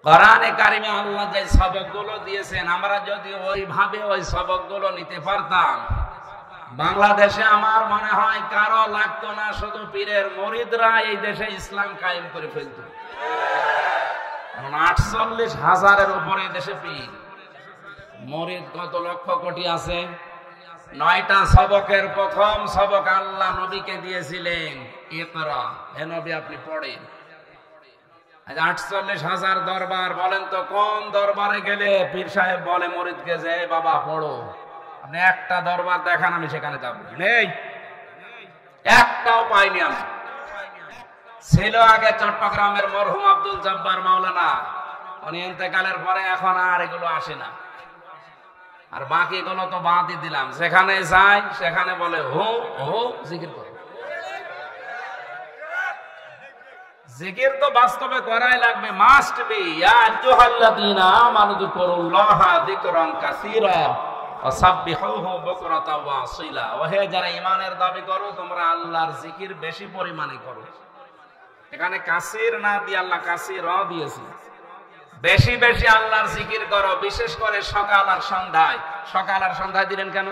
কোরআনে কারিমে আল্লাহ যে সবকগুলো দিয়েছেন, আমরা যদি ওইভাবে ওই সবকগুলো নিতে পারতাম, বাংলাদেশে আমার মনে হয় কারো লাগতো না, শুধু পীরের মুরিদরা এই দেশে ইসলাম কায়েম করে ফেলত। 48,000-এর উপরে দেশে পীর মুরিদ কত লক্ষ কোটি আছে। 9টা সবকের প্রথম সবক আল্লাহ নবীকে দিয়েছিলেন, ইকরা, হে নবী আপনি পড়েন। 48,000 দরবার, বলেন তো কোন দরবারে গেলে পীর সাহেব বলে মুরিদকে যে বাবা পড়ো? আপনি একটা দরবার দেখান, আমি সেখানে যাব। নেই, একটাও পাইনি আমি। ছিল আগে চট্টগ্রামের মরহুম আব্দুল জব্বার মাওলানা, উনি ইন্তেকালের পরে এখন আর এগুলো আসে না। আর বাকিগুলো তো বাদই দিলাম। যেখানে যাই সেখানে বলে হো হো জিকির করো। জিকির তো বাস্তবে করাই লাগবে, মাস্ট বি। ইয়া আইয়ুহাল্লাযীনা আমানু যিকুরুল্লাহা যিকরান কাসীরা ওয়া সাব্বিহুহু বুকরাতাও ওয়া আসীলা। ওহে যারা ঈমানের দাবি করো, তোমরা আল্লাহর জিকির বেশি পরিমাণে করো। এখানে কাসীর না দিয়ে আল্লাহ কাসীরা দিয়েছে। বেশি বেশি আল্লাহর জিকির করো, বিশেষ করে সকাল আর সন্ধ্যায়। সকাল আর সন্ধ্যায় দিলেন কেন?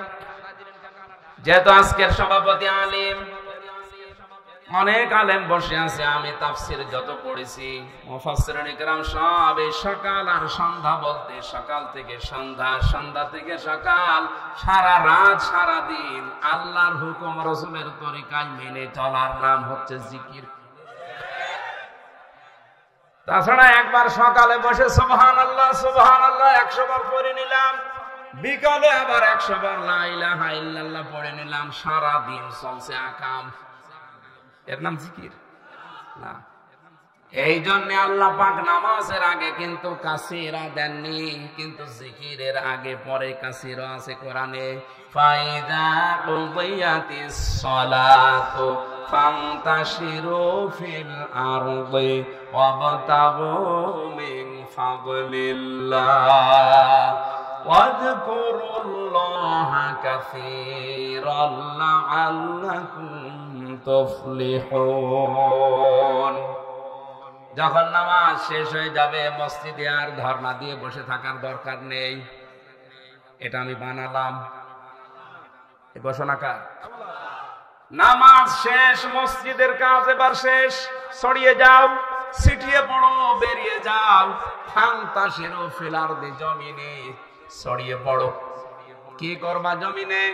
যেহেতু আজকের সভাপতি আলিম, অনেক আলেম বসে আছে, আমি তাফসীর যত পড়েছি, মুফাসসিরিন ইকরাম সব এই সকাল আর সন্ধ্যা বলতে সকাল থেকে সন্ধ্যা, সন্ধ্যা থেকে সকাল, সারা রাত সারা দিন আল্লাহর হুকুম রাসূলের তরিকায় মেনে চলার নাম হচ্ছে জিকির। তাছাড়া একবার সকালে বসে সুবহানাল্লাহ সুবহানাল্লাহ 100 বার পড়ে নিলাম, বিকালে আবার 100 বার লা ইলাহা ইল্লাল্লাহ পড়ে নিলাম, সারা দিন চলছে আকাম। এর নাম জিকির না। এই জন্য আল্লাহ পাক নামাজের আগে কিন্তু কাসীরা দেননি, কিন্তু জিকিরের আগে পরে কাসীরা আছে কোরআনে। ফাইদা কুদিয়াতিস সালাতু ফান্তাশিরু ফিল আরদি ওয়াবতাগু মিন ফাদলিল্লাহ ওয়াযকুরুল্লাহা কাসীরান লাআল্লাকুম তুফলিহুন। যখন নামাজ শেষ হয়ে যাবে, মসজিদে আর ধর্ণা দিয়ে বসে থাকার দরকার নেই। এটা আমি বানালাম, ঘোষণাকার। নামাজ শেষ, মসজিদের কাজ এবার শেষ। ছড়িয়ে যাও, ছিটিয়ে পড়ো, বেরিয়ে যাও। ফান্তাশিরু ফিল আরদি, জমিনে ছড়িয়ে পড়ো। কি করবা জমিনে?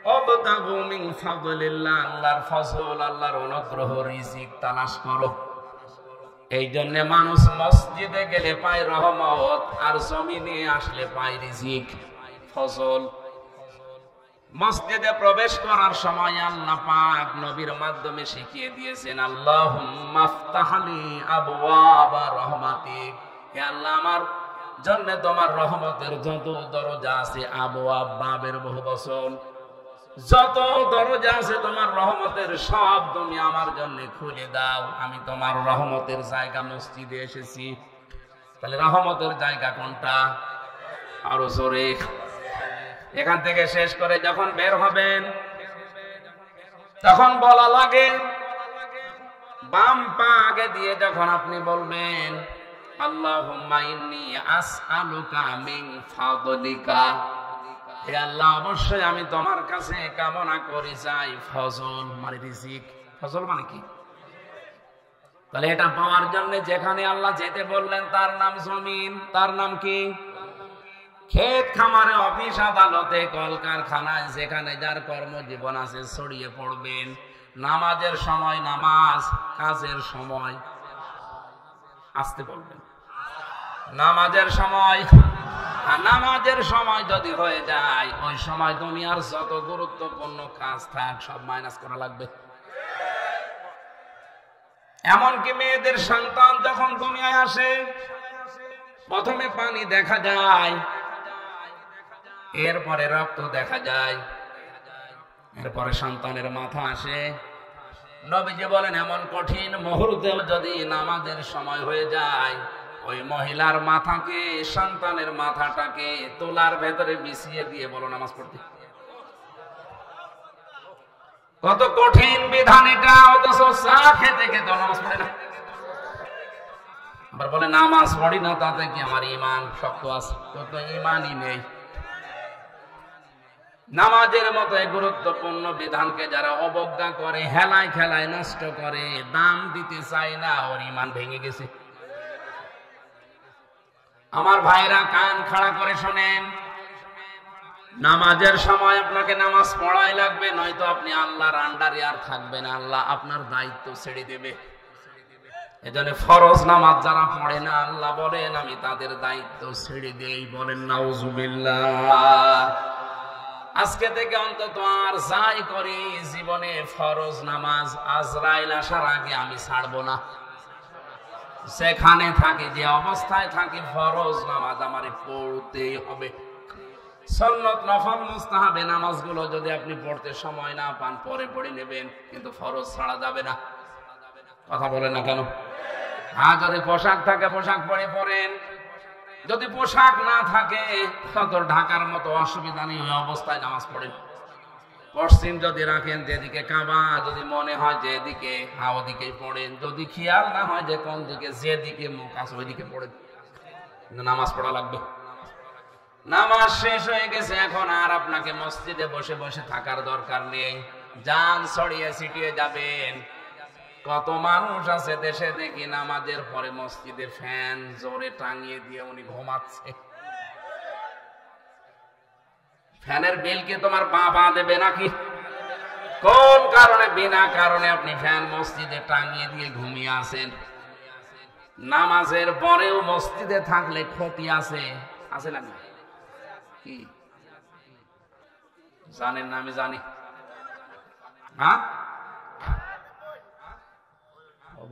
ওয়াবতাগু মিন ফাদলিল্লাহ, আল্লাহর ফজল, আল্লাহর অনুগ্রহ, রিজিক তালাশ করো। এই জন্য মানুষ মসজিদে গেলে পায় রহমত, আর জমিনে আসলে পায় রিজিক, ফজল। মসজিদে প্রবেশ করার সময় আল্লাহ পাক নবীর মাধ্যমে শিখিয়ে দিয়েছেন, আল্লাহুম্মা আফতাহলি আবওয়াবা রাহমাতিক, হে আল্লাহ আমার জন্য তোমার রহমতের যত দরজা আছে, আবওয়াব বাবের বহুবচন, যত দরজা আছে তোমার রহমতের সব তুমি আমার জন্য খুলে দাও। আমি তোমার রহমতের জায়গা মসজিদে এসেছি। তাহলে রহমতের জায়গা কোনটা? আরো জোরে। এখান থেকে শেষ করে যখন বের হবেন, তখন বলা লাগে, বাম পা আগে দিয়ে যখন আপনি বলবেন আল্লাহুম্মা ইন্নী আসআলুকা মিন ফাদলিকা, হে আল্লাহ অবশ্যই আমি তোমার কাছে কামনা করি চাই ফজল, মানে রিজিক। ফজল মানে কি? তাহলে এটা পাওয়ার জন্য যেখানে আল্লাহ যেতে বললেন তার নাম জমিন, তার নাম কি? ক্ষেত খামারে, অফিস আদালতে, কলকারখানায়, যেখানে যার কর্মজীবন আছে ছড়িয়ে পড়বেন। নামাজের সময় নামাজ, কাজের সময় আসতে বলবেন। নামাজের সময়, নামাজের সময় যদি হয়ে যায়, ওই সময় দুনিয়ার যত গুরুত্বপূর্ণ কাজ থাক সব মাইনাস করা লাগবে। এমনকি মেয়েদের সন্তান যখন দুনিয়ায় আসে, প্রথমে পানি দেখা যায়, এরপরে রক্ত দেখা যায়, এরপরে সন্তানের মাথা আসে। নবীজি বলেন, এমন কঠিন মুহূর্তেও যদি নামাজের সময় হয়ে যায়, ওই মহিলার মাথাকে, সন্তানের মাথাটাকে তোলার ভেতরে বিছিয়ে দিয়ে বলো নামাজ পড়তে। কত কঠিন বিধান এটা, অথচ চা খেতে খেতে নামাজ পড়ে না। আবার বলে নামাজ পড়ি না, তাতে কি আমার ঈমান শক্ত আছে? তো ঈমানই নেই। নামাজের মতো গুরুত্বপূর্ণ বিধানকে যারা অবজ্ঞা করে, হেলায় খেলায় নষ্ট করে, দাম দিতে চায় না, ওর ঈমান ভেঙে গেছে। আমার ভাইরা কান খাড়া করে শোনেন, নামাজের সময় আপনাকে নামাজ পড়াই লাগবে, নয়তো আপনি আল্লাহর আন্ডারে আর থাকবেন, আল্লাহ আপনার দায়িত্ব ছেড়ে দেবে। এজন্য ফরজ নামাজ যারা পড়ে না, আল্লাহ বলেন আমি তাদের দায়িত্ব ছেড়ে দেই। বলেন নাউজুবিল্লাহ। আজকে থেকে অন্তত আর যাই করি জীবনে ফরজ নামাজ আজরাইল আসার আগে আমি ছাড়বো না। সেখানে থাকি, যে অবস্থায় থাকি, ফরজ নামাজ আমার পড়তেই হবে। সুন্নাত নফল মুস্তাহাবে নামাজগুলো যদি আপনি পড়তে সময় না পান, পরে পড়ে নেবেন, কিন্তু ফরজ ছাড়া যাবে না। কথা বলেন না কেন? হ্যাঁ, যদি পোশাক থাকে পোশাক পরে পড়েন, যদি পোশাক না থাকে তত ঢাকার মতো অসুবিধা নেই, ওই অবস্থায় নামাজ পড়েন। পশ্চিম যদি রাখেন, যেদিকে কাবা, যদি মনে হয় যে এদিকে, হ্যাঁ ওদিকেই পড়েন। যদি খেয়াল না হয় যে কোন দিকে, যেদিকে মুখ আছে ওইদিকে পড়েন, নামাজ পড়া লাগবে। নামাজ শেষ হয়ে গেছে, এখন আর আপনাকে মসজিদে বসে বসে থাকার দরকার নেই। যান, ছড়িয়ে ছিটিয়ে যাবেন। কত মানুষ আছে দেশে দেখি নামাজের পরে মসজিদে ফ্যান জোরে টাঙিয়ে দিয়ে উনি ঘুমাচ্ছে। ফ্যানের বিল কি তোমার বাবা দেবে নাকি? কোন কারণে, বিনা কারণে আপনি ফ্যান মসজিদে টাঙিয়ে দিয়ে ঘুমিয়ে আছেন? নামাজের পরেও মসজিদে থাকলে ক্ষতি আছে, আছে না? কি জানেন না? আমি জানি। হ্যাঁ,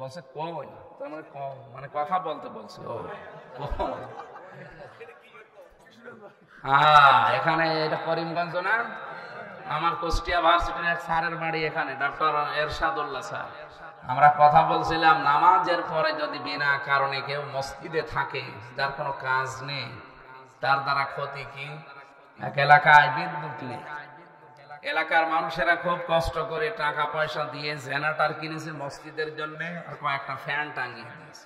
বলছে কই, তার মানে কম, মানে কথা বলতে বলছে। হ্যাঁ, এখানে এটা করিমগঞ্জ না, আমার কুষ্টিয়া ভার্সিটির এক স্যারের বাড়ি এখানে, ডক্টর এরশাদুল্লাহ স্যার। আমরা কথা বলছিলাম, নামাজের পরে যদি বিনা কারণে কেউ মসজিদে থাকে, যার কোনো কাজ নেই, তার দ্বারা ক্ষতি কি? এক এলাকায় বিদ্যুৎ নেই, এলাকার মানুষেরা খুব কষ্ট করে টাকা পয়সা দিয়ে জেনারেটর কিনেছে মসজিদের জন্য, আর কয়েকটা ফ্যান টাঙিয়ে দিয়েছে।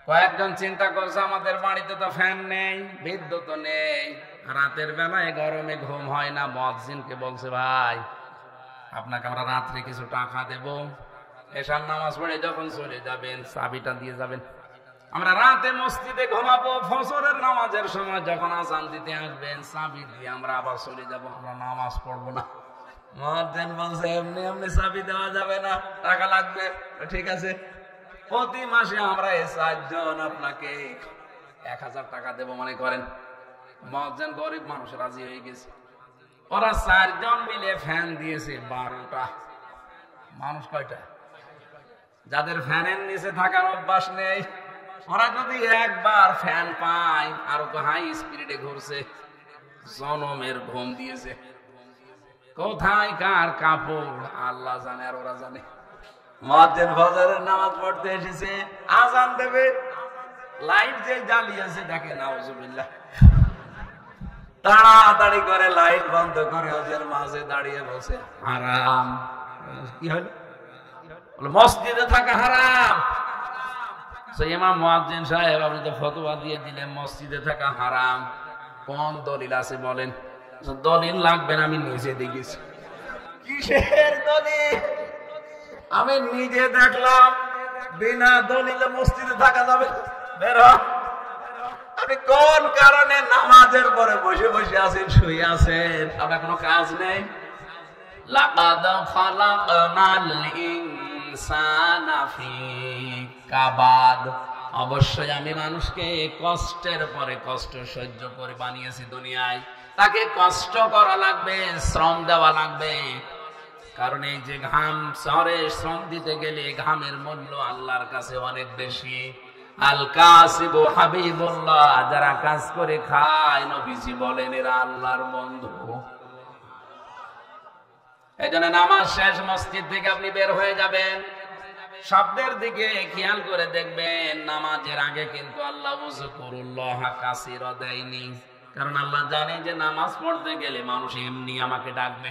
কয়েকজন চিন্তা করছে আমাদের বাড়িতে তো ফ্যান নেই, বিদ্যুৎ নেই, রাতের বেলায় গরমে ঘুম হয় না। মুয়াজ্জিনকে বলছে, ভাই আপনাকে আমরা রাত্রে কিছু টাকা দেব, এশার নামাজ পড়ে যখন চলে যাবেন চাবিটা দিয়ে যাবেন, আমরা রাতে মসজিদে ঘুমাবো, ফজরের নামাজের সময় যখন আযান দিতে আসবেন চাবি দিয়ে আমরা আবার চলে যাব, আমরা নামাজ পড়বো না। মুয়াজ্জিন বলছে, এমনি এমনি চাবি দেওয়া যাবে না, টাকা লাগবে। ঠিক আছে, প্রতি মাসে আমরা এই 4 জন আপনাকে 1000 টাকা দেব মনে করেন। মুয়াজ্জিন গরিব মানুষ, রাজি হয়ে গেছে। ওরা 4 জন মিলে ফ্যান দিয়েছে 12টা। মানুষ কয়টা? যাদের ফ্যানের নিচে থাকার অভ্যাস নেই, ওরা যদি একবার ফ্যান পায়, আরো তো হাই স্পিডে ঘুরছে, জনমের ঘুম দিয়েছে। কোথায় কার কাপড় আল্লাহ জানে, আর ওরা জানে। মুয়াজ্জিন ফজরের নামাজ পড়তে এসেছে, আযান দেবে, লাইট যে জ্বালিয়েছে দেখে, নাউজুবিল্লাহ, তাড়াতাড়ি করে লাইট বন্ধ করে ওদের মাঝে দাঁড়িয়ে বসে, হারাম। কি হলো? মসজিদে থাকা হারাম। ইমাম মুয়াজ্জিন সাহেব, আপনি তো ফতোয়া দিয়ে দিলেন মসজিদে থাকা হারাম, কোন দলিল আছে বলেন? দলিল লাগবে না, আমি নিজে দেখেছি। কিসের দলিল? আমি নিজে দেখলাম বিনা দলিলে মসজিদে থাকা যাবে। বের হ। আপনি কোন কারণে নামাজের পরে বসে বসে আছেন, শুয়ে আছেন, আপনার কোনো কাজ নেই? লাকাদ খালাকনাল ইনসানা ফি কাবাদ, অবশ্যই আমি মানুষকে কষ্টের পরে কষ্ট সহ্য করে বানিয়েছি দুনিয়ায়। তাকে কষ্ট করা লাগবে, শ্রম দেওয়া লাগবে। কারণ এই যে ঘাম, শহরে শ্রম দিতে গেলে ঘামের মূল্য আল্লাহর কাছে অনেক বেশি। আল কাসিবু হাবিবুল্লাহ, যারা কাজ করে খায়, নবীজি বলেন এরা আল্লাহর বন্ধু। এই জন্য নামাজ শেষ, মসজিদ থেকে আপনি বের হয়ে যাবেন, শব্দের দিকে খেয়াল করে দেখবেন। নামাজের আগে কিন্তু আল্লাহ উযকুরুল্লাহ কাসীরা দেয়নি, কারণ আল্লাহ জানে যে নামাজ পড়তে গেলে মানুষ এমনি আমাকে ডাকবে।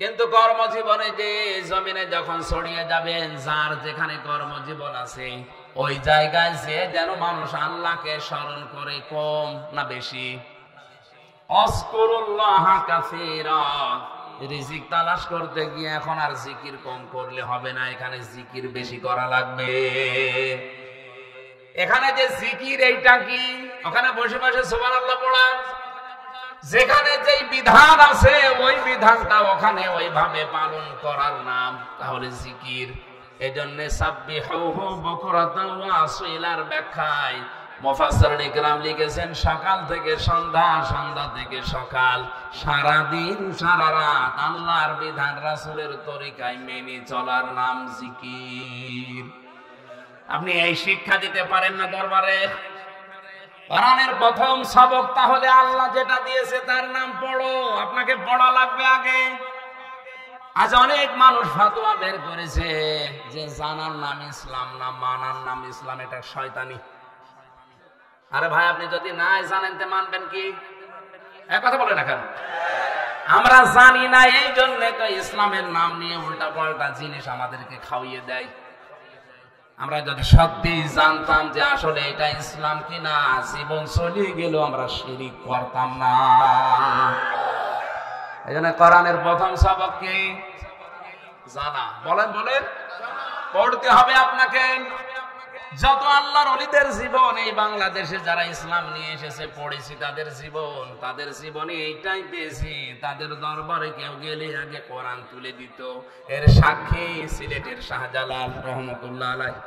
কিন্তু কর্মজীবনে যে জমিনে যখন ছড়িয়ে যাবেন, যার যেখানে কর্মজীবন আছে, ওই জায়গায় যে যেন মানুষ আল্লাহকে স্মরণ করে, কম না বেশি? আযকুরুল্লাহ কাসীরা। রিজিক তালাশ করতে গিয়ে এখন আর জিকির কম করলে হবে না, এখানে জিকির বেশি করা লাগবে। এখানে যে জিকির, এইটা কি? ওখানে বসে বসে সুবহানাল্লাহ পড়া। যেখানে যেই বিধান আছে ওই বিধানটা ওখানে ওইভাবে পালন করার নাম তাহলে জিকির। এজন্য সাব্বিহুহু বুকরাতান ওয়া আসীলার ব্যাখ্যায় মুফাসসিরিন ইকরাম লিখেছেন, সকাল থেকে সন্ধ্যা, সন্ধ্যা থেকে সকাল, সারা দিন সারা রাত আল্লাহর বিধান রাসূলের তরিকায় মেনে চলার নাম জিকির। আপনি এই শিক্ষা দিতে পারেন না দরবারে? কোরআনের প্রথম সবক তাহলে আল্লাহ যেটা দিয়েছে তার নাম পড়ো। আপনাকে পড়া লাগবে আগে। আজ অনেক মানুষ ফতোয়া বের করেছে যে জানার নাম ইসলাম না, মানার নাম ইসলাম, এটা শয়তানি। আরে ভাই, আপনি যদি নাই জানেন তে মানবেন কি? এক কথা বলে না কেন? আমরা জানি না, এই জন্য তো ইসলামের নাম নিয়ে উল্টা পাল্টা জিনিস আমাদেরকে খাওয়িয়ে দেয়। আমরা যদি সত্যি জানতাম যে আসলে এটা ইসলাম কিনা, জীবন চলে গেল আমরা শিরিক করতাম না। এই জন্য কোরআনের প্রথম সবক কি? জানা। বলেন বলেন, পড়তে হবে আপনাকে। যত আল্লাহর ওলিদের জীবন এই বাংলাদেশে যারা ইসলাম নিয়ে এসেছে পড়েছি, তাদের জীবনে এইটাই পেয়েছি। তাদের দরবারে কেউ গেলে আগে কোরআন তুলে দিত। এর সাক্ষী সিলেটের শাহজালাল রহমতুল্লাহ আলাইহি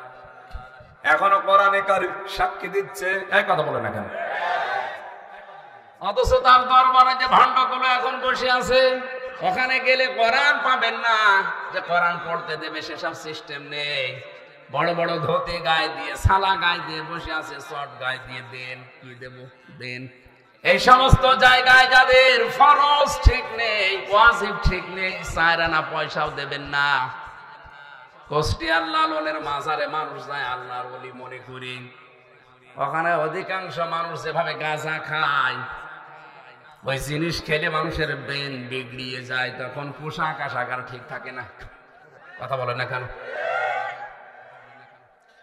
এখনো কোরআনে কারীম সাক্ষী দিচ্ছে। এই কথা বলে না কেন? অথচ তার দরবারে যে ভণ্ডগুলো এখন বসে আছে, ওখানে গেলে কোরআন পাবেন না, যে কোরআন পড়তে দেবে সেসব সিস্টেম নেই। বড় বড় ধুতি গায়ে দিয়ে, সালা গায়ে দিয়ে বসে আছে, শর্ট গায়ে দিয়ে দেন, কি দেব দেন। এই সমস্ত জায়গায় যাদের ফরজ ঠিক নেই, ওয়াজিব ঠিক নেই, 4 আনা পয়সাও দেবেন না। কুষ্টিয়ার লালনের মাজারে মানুষ যায় আল্লাহর ওলি মনে করি, ওখানে অধিকাংশ মানুষ যেভাবে গাঁজা খায়, ওই জিনিস খেলে মানুষের ব্রেন বিগড়িয়ে যায়, তখন পোশাক আশাক আর ঠিক থাকে না। কথা বলে না কেন?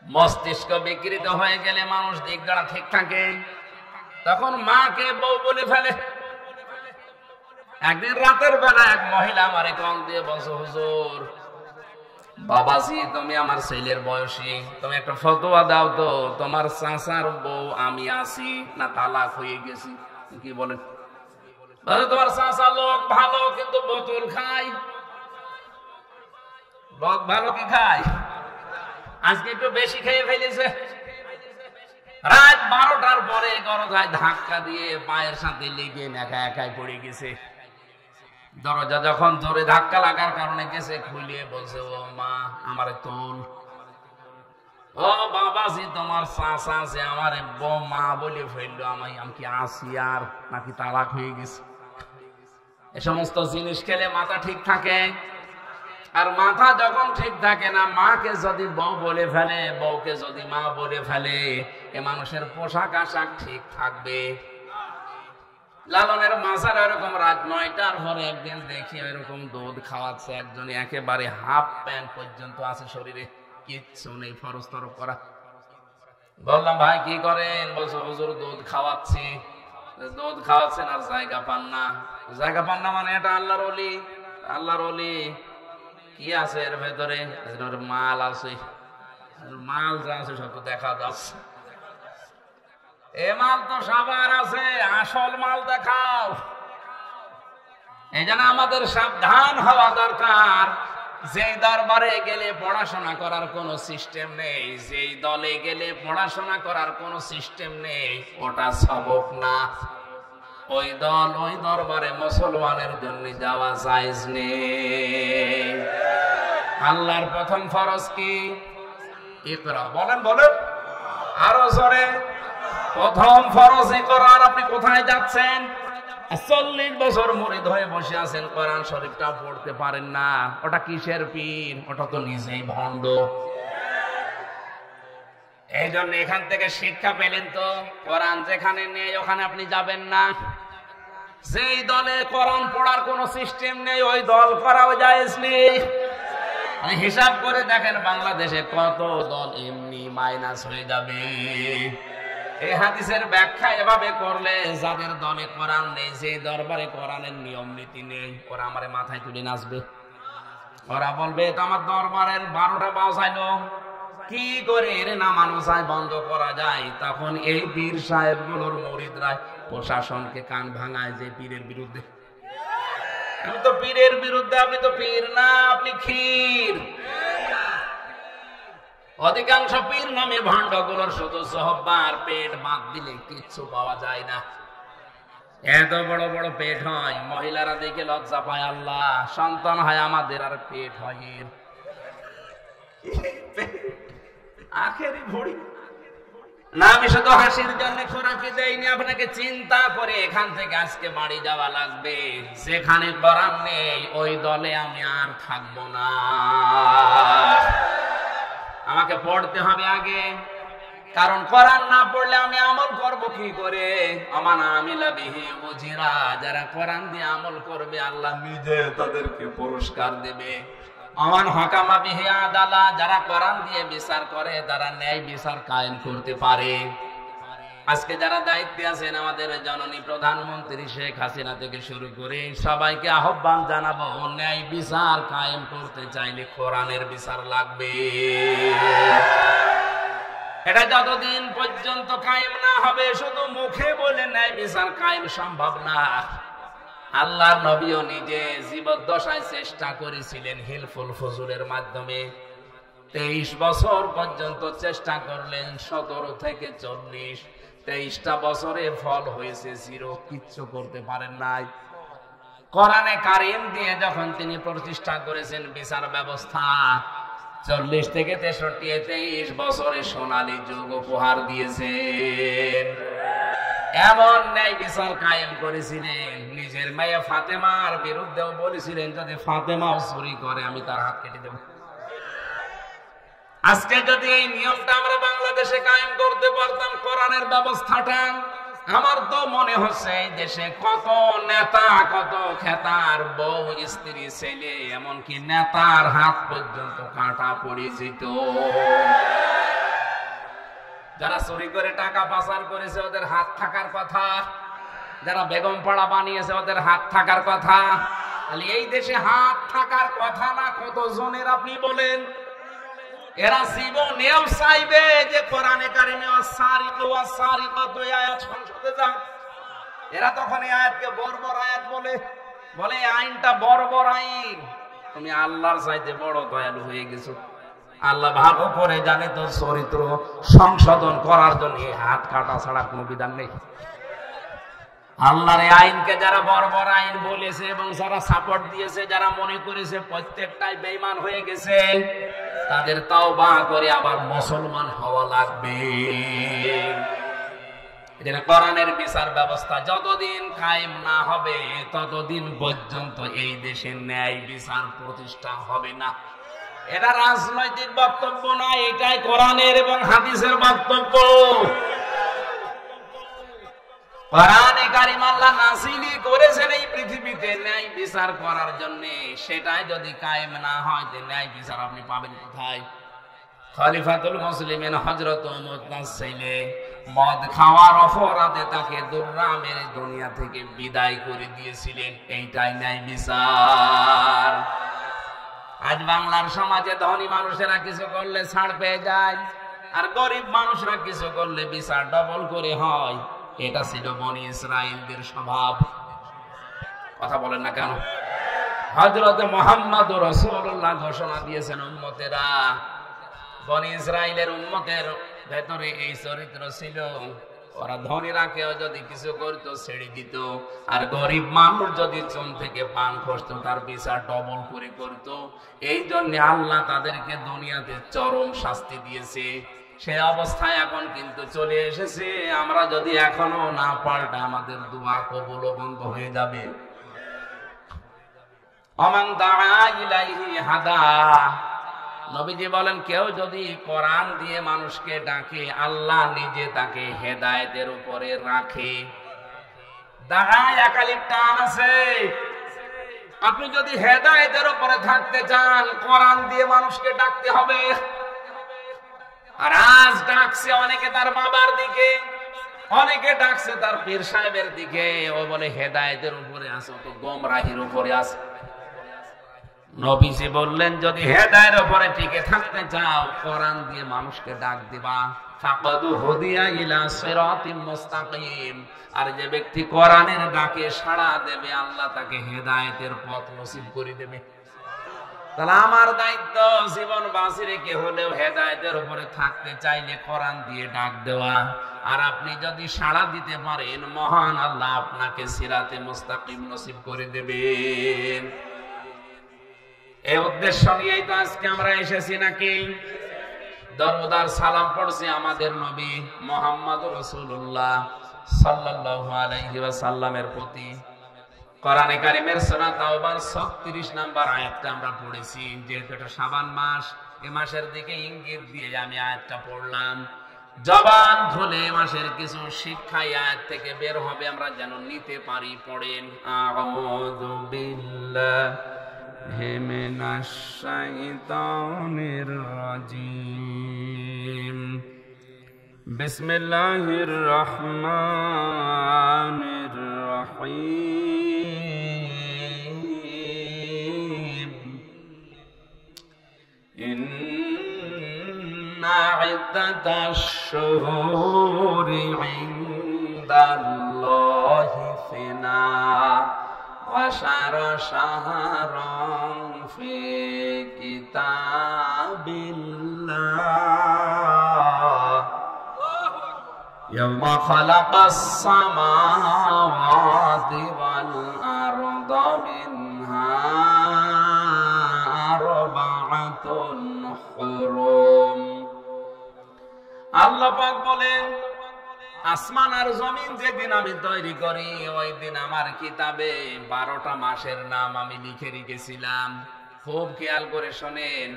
মস্তিষ্ক বিকৃত হয়ে গেলে মানুষ দিকদারা ঠিক থাকে, তখন মাকে বউ বলে ফেলে। একদিন রাতের বেলা এক মহিলা আমারে কল দিয়ে বলছে, হুজুর বাবাজি, তুমি আমার ছেলের বয়সী, তুমি একটা ফতোয়া দাও তো, তোমার চাচার বউ আমি আছি না তালাক হয়ে গেছি। কি বলেন? তোমার চাচা লোক ভালো কিন্তু বোতল খায়। লোক ভালো কি খায়? আজকে একটু বেশি খেয়ে ফেলেছে। রাত 12টার পরে দরজায় ধাক্কা দিয়ে পায়ের সাথে লেগে একা একাই পড়ে গেছে। দরজা যখন জোরে ধাক্কা লাগার কারণে গেছে, খুলিয়ে বলছে, ও মা আমারে তোল। ও বাবাজি, তোমার চাচা যে আমার মা বলে ফেললো, আমি কি আসি আর নাকি তালাক হয়ে গেছে? এ সমস্ত জিনিস খেলে মাথা ঠিক থাকে, আর মাথা যখন ঠিক থাকে না, মাকে যদি বউ বলে ফেলে, বউকে যদি মা বলে ফেলে, এ মানুষের পোশাক আশাক ঠিক থাকবে। লালনের মাজার এরকম রাত 9টার পরে একদিন দেখি এরকম দুধ খাওয়াচ্ছে একজনে, একেবারে হাফ প্যান্ট পর্যন্ত আছে শরীরে, কিচ্ছু নেই, ফরজ তরফ করা। বললাম, ভাই কি করেন? বলছে, হুজুর দুধ খাওয়াচ্ছি। দুধ খাওয়াচ্ছেন আর জায়গা পান না। জায়গা পান না মানে? এটা আল্লাহর ওলি। আল্লাহর ওলি কি আছে এর ভেতরে? মাল আছে। মাল যা আছে সব তো দেখা যাচ্ছে। এ মাল তো সবার আছে, আসল মাল দেখাও। এই জন্য আমাদের সাবধান হওয়া দরকার। যেই দরবারে গেলে পড়াশোনা করার কোনো সিস্টেম নেই, যেই দলে গেলে পড়াশোনা করার কোনো সিস্টেম নেই, ওটা সবক না। ওই দল, ওই দরবারে মুসলমানের জন্য যাওয়া জায়েজ নেই। আল্লাহর প্রথম ফরজ কি? ইকরা। বলেন বলেন আরো জোরে। প্রথম ফরজ ইকরা। আর আপনি কোথায় যাচ্ছেন? 40 বছর মুরিদ হয়ে বসে আছেন, কোরআন শরীফটা পড়তে পারেন না। ওটা কিসের পীর? ওটা তো নিজেই ভণ্ড। এই জন্য এখান থেকে শিক্ষা পেলেন তো, কোরআন যেখানে নেই ওখানে আপনি যাবেন না। যেই দলে কোরআন পড়ার কোনো সিস্টেম নেই, ওই দল করাও জায়েজ নেই। হিসাব করে দেখেন বাংলাদেশে কত দল এমনি মাইনাস হয়ে যাবে। এই হাদিসের ব্যাখ্যা এভাবে করলে যাদের দলে কোরআন নেই, যে দরবারে কোরআনের নিয়ম নীতি নেই, ওরা আমারে মাথায় তুলে নাচবে। ওরা বলবে তো আমার দরবারের 12টা বাজাইলো, কি করে এর নামানো যায়, বন্ধ করা যায়? তখন এই পীর সাহেব গুলোর মুরিদরা প্রশাসনকে কান ভাঙায় যে পীরের বিরুদ্ধে। আমি তো পীরের বিরুদ্ধে, আপনি তো পীর না, আপনি ক্ষীর। অধিকাংশ পীর নামে ভান্ডগুলোর শুধু সহবার পেট বাঁধ দিলে কিচ্ছু পাওয়া যায় না। এত বড় বড় পেট হয়, মহিলারা দেখে লজ্জা পায়। আল্লাহ, সন্তান হয় আমাদের, আর পেট হয় এর। আখেরি ভুড়ি না, আমি শুধু হাসির জন্য খোরাকি দেয়নি, আপনাকে চিন্তা করে এখান থেকে আজকে বাড়ি যাওয়া লাগবে। যেখানে কোরআন নেই ওই দলে আমি আর থাকবো না। আমাকে পড়তে হবে আগে, কারণ কোরআন না পড়লে আমি আমল করব কি করে? আমান আমিলা বিহি উজিরা, যারা কোরআন দিয়ে আমল করবে আল্লাহ নিজে তাদেরকে পুরস্কার দেবে। আমান হাকামা বিহি আদালা, যারা কোরআন দিয়ে বিচার করে তারা ন্যায় বিচার কায়েম করতে পারে। আজকে যারা দায়িত্বে আছেন, আমাদের জননী প্রধানমন্ত্রী শেখ হাসিনা থেকে শুরু করে সবাইকে আহ্বান জানাবো, ন্যায় বিচার কায়েম করতে চাইলে কোরআনের বিচার লাগবে। এটা যতদিন পর্যন্ত কায়েম না হবে, শুধু মুখে বলে ন্যায় বিচার কায়েম সম্ভব না। আল্লাহর নবীও নিজে জীবদ্দশায় চেষ্টা করেছিলেন হিলফুল ফুজুলের মাধ্যমে। 23 বছর পর্যন্ত চেষ্টা করলেন, 17 থেকে 40, 23টা বছরে ফল হয়েছে 0, কিচ্ছু করতে পারেন নাই। কোরআনে কারিম দিয়ে যখন তিনি প্রতিষ্ঠা করেছেন বিচার ব্যবস্থা, 40 থেকে 63, 23 বছরে সোনালী যুগ উপহার দিয়েছেন। এমন ন্যায় বিচার কায়েম করেছিলেন, নিজের মেয়ে ফাতেমার বিরুদ্ধেও বলেছিলেন যদি ফাতেমাও চুরি করে আমি তার হাত কেটে দেব। আজকে যদি এই নিয়মটা আমরা বাংলাদেশে কায়েম করতে পারতাম, কোরআনের ব্যবস্থাটা, আমার তো মনে হচ্ছে এই দেশে কত নেতা, কত খেতার বউ, স্ত্রী, ছেলে, এমনকি নেতার হাত পর্যন্ত কাটা পড়ে যেত। যারা চুরি করে টাকা পাচার করেছে ওদের হাত থাকার কথা, যারা বেগম পাড়া বানিয়েছে ওদের হাত থাকার কথা। তাহলে এই দেশে হাত থাকার কথা না কত জনের আপনি বলেন? এরা জীবনেও চাইবে যে কোরআনে কারিমে ওয়াসারিকু ওয়াসারিকাতু আয়াত সংসদে যাক। এরা তখন এই আয়াতকে বর্বর আয়াত বলে আইনটা বর্বর আইন। তুমি আল্লাহর চাইতে বড় দয়ালু হয়ে গেছো। আল্লাহ ভালো করে জানে তো চরিত্র সংশোধন করার জন্য হাত কাটা ছাড়া কোনো বিধান নেই। আল্লাহর এই আইনকে যারা বর্বর আইন বলেছে এবং যারা সাপোর্ট দিয়েছে, যারা মনে করেছে প্রত্যেকটাই বেঈমান হয়ে গেছে, তাদের তাওবা করে আবার মুসলমান হওয়া লাগবে। এটা কোরআনের বিচার ব্যবস্থা যতদিন কায়েম না হবে ততদিন পর্যন্ত এই দেশে ন্যায় বিচার প্রতিষ্ঠা হবে না। এটা রাজনৈতিক বক্তব্য না, এটাই কোরআনের এবং হাদিসের বক্তব্য। কোরআনে কারিম আল্লাহ নাযিল করেছেন এই পৃথিবীতে ন্যায় বিচার করার জন্য। সেটাই যদি কায়েম না হয়, তো ন্যায় বিচার আপনি পাবেন কোথায়? খলিফাতুল মুসলিমিন হযরত ওমর তার ছেলে মদ খাওয়ার অপরাধে তাকে দুর্রা মেরে দুনিয়া থেকে বিদায় করে দিয়েছিলেন। এইটাই ন্যায় বিচার। আজ বাংলার সমাজে ধনী মানুষেরা কিছু করলে ছাড় পেয়ে যায়, আর গরিব মানুষরা কিছু করলে বিচার ডবল করে হয়। এটা ছিল বনি ইসরাইলদের স্বভাব। কথা বলেন না কেন? হযরত মুহাম্মদ রাসূলুল্লাহ ঘোষণা দিয়েছেন, উম্মতেরা, বনি ইসরাইলের উম্মতের ভেতরে এই চরিত্র ছিল। ওরা ধনীরা কেউ যদি কিছু করতো ছেড়ে দিত, আর গরিব মানুষ যদি চুন থেকে পান খসতো তার বিচার ডবল করে করত। এই জন্য আল্লাহ তাদেরকে দুনিয়াতে চরম শাস্তি দিয়েছে। সে অবস্থায় এখন কিন্তু চলে এসেছে। আমরা যদি এখনো না পাল্টা, আমাদের দোয়া কবুল বন্ধ হয়ে যাবে। আমান দাআ ইলাইহি হাদা, নবীজি বলেন কেউ যদি কোরআন দিয়ে মানুষকে ডাকে, আল্লাহ নিজে তাকে হেদায়েতের উপরে রাখে। দাআ একালিপ টান আছে। আপনি যদি হেদায়েতের উপরে থাকতে চান, কোরআন দিয়ে মানুষকে ডাকতে হবে। আর আজ ডাকছে অনেকে তার বাবার দিকে, অনেকে ডাকছে তার পীর সাহেবের দিকে। ও বলে হেদায়েতের উপরে আছে, তো গোমরাহির উপরে আছে। নবীজি বললেন যদি হেদায়েতের উপরে টিকে থাকতে চাও, কোরআন দিয়ে মানুষকে ডাক দিবা। ফাকাদু হুদিয়া ইলা সিরাতিম মুস্তাকিম। আর যে ব্যক্তি কোরআনের ডাকে সাড়া দেবে, আল্লাহ তাকে হেদায়েতের পথ নসিব করে দেবে। তাহলে আমার দায়িত্ব জীবন বাঁচি রেখে হলেও হেদায়েতের উপরে থাকতে চাইলে কোরআন দিয়ে ডাক দেওয়া। আর আপনি যদি সাড়া দিতে পারেন, মহান আল্লাহ আপনাকে সিরাতে মুস্তাকিম নসিব করে দেবেন। এই উদ্দেশ্য নিয়েই তো আজকে আমরা এসেছি নাকি? দরুদার সালাম পড়ছি আমাদের নবী মুহাম্মদুর রাসূলুল্লাহ সাল্লাল্লাহু আলাইহি ওয়াসাল্লামের প্রতি। কোরআনে কারীমের সূরা তাওবার 36 নম্বর আয়াতটা আমরা পড়েছি। যেহেতু এটা শাবান মাস, এই মাসের দিকে ইঙ্গিত দিয়ে আমি আয়াতটা পড়লাম। জবান খুলে মাসের কিছু শিক্ষা আয়াত থেকে বের হবে, আমরা যেন নিতে পারি। পড়েন আউযু বিল্লাহি মিনাশ শাইতানির রাজিম। বিসমিল্লাহির রহমানির রহিম। ইন্না ইদ্দাতাশ শুহুরি ইনদাল্লাহি ইসনা আশারা শাহরান ফি কিতাবিল্লাহ ইয়াওমা খালাকাস সামাওয়াতি ওয়াল আরদা মিনহা আরবাআতুন হুরুম। আল্লাহ পাক বলেন, আসমান আর জমিন যেদিন আমি তৈরি করি, ওই দিন আমার কিতাবে 12টা মাসের নাম আমি লিখে রেখেছিলাম। খুব খেয়াল করে শোনেন,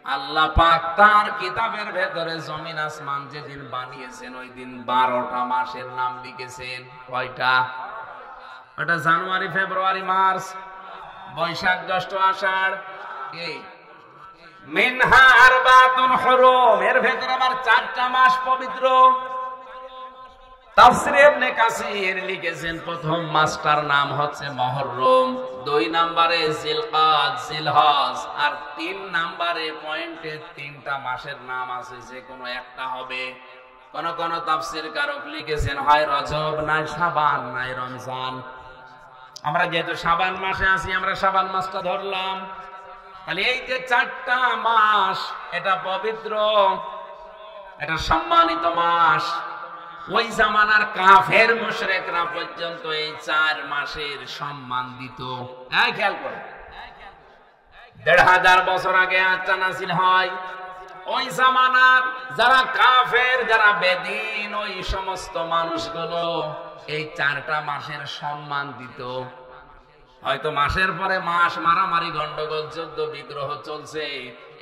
আল্লাহ পাক তার কিতাবের ভেতরে জমিন আসমান যেদিন বানিয়েছেন, ওই দিন 12টা মাসের নাম লিখেছেন। কয়টা? ওটা জানুয়ারি, ফেব্রুয়ারি, মার্চ, বৈশাখ, জ্যৈষ্ঠ, আষাঢ়। মিনহা আরবাতুন হুরুম, এর ভেতরে আবার 4টা মাস পবিত্র। তাফসীরে ইবনে কাসির লিখেছেন প্রথম মাসটার নাম হচ্ছে মুহররম, 2 নম্বরে জিলকাদ, জিলহজ, আর 3 নম্বরে পয়েন্টে 3টা মাসের নাম আছে, যে কোনো একটা হবে। কোন কোন তাফসীর কারক লিখেছেন হয় রজব, নাই শাবান, নাই রমজান। আমরা যেহেতু শাবান মাসে আছি, আমরা শাবান মাসটা ধরলাম। তাহলে এই যে 4টা মাস, এটা পবিত্র, এটা সম্মানিত মাস। ওই জামানার কাফের মুশরিকরা পর্যন্ত এই 4 মাসের সম্মান দিত। খেয়াল করে, 1500 বছর আগে আয়াতটা নাযিল হয়। ওই জামানার যারা কাফের, যারা বেদিন, ওই সমস্ত মানুষগুলো এই 4টা মাসের সম্মান দিত। হয়তো মাসের পরে মাস মারামারি, গন্ডগোল, যুদ্ধ বিগ্রহ চলছে,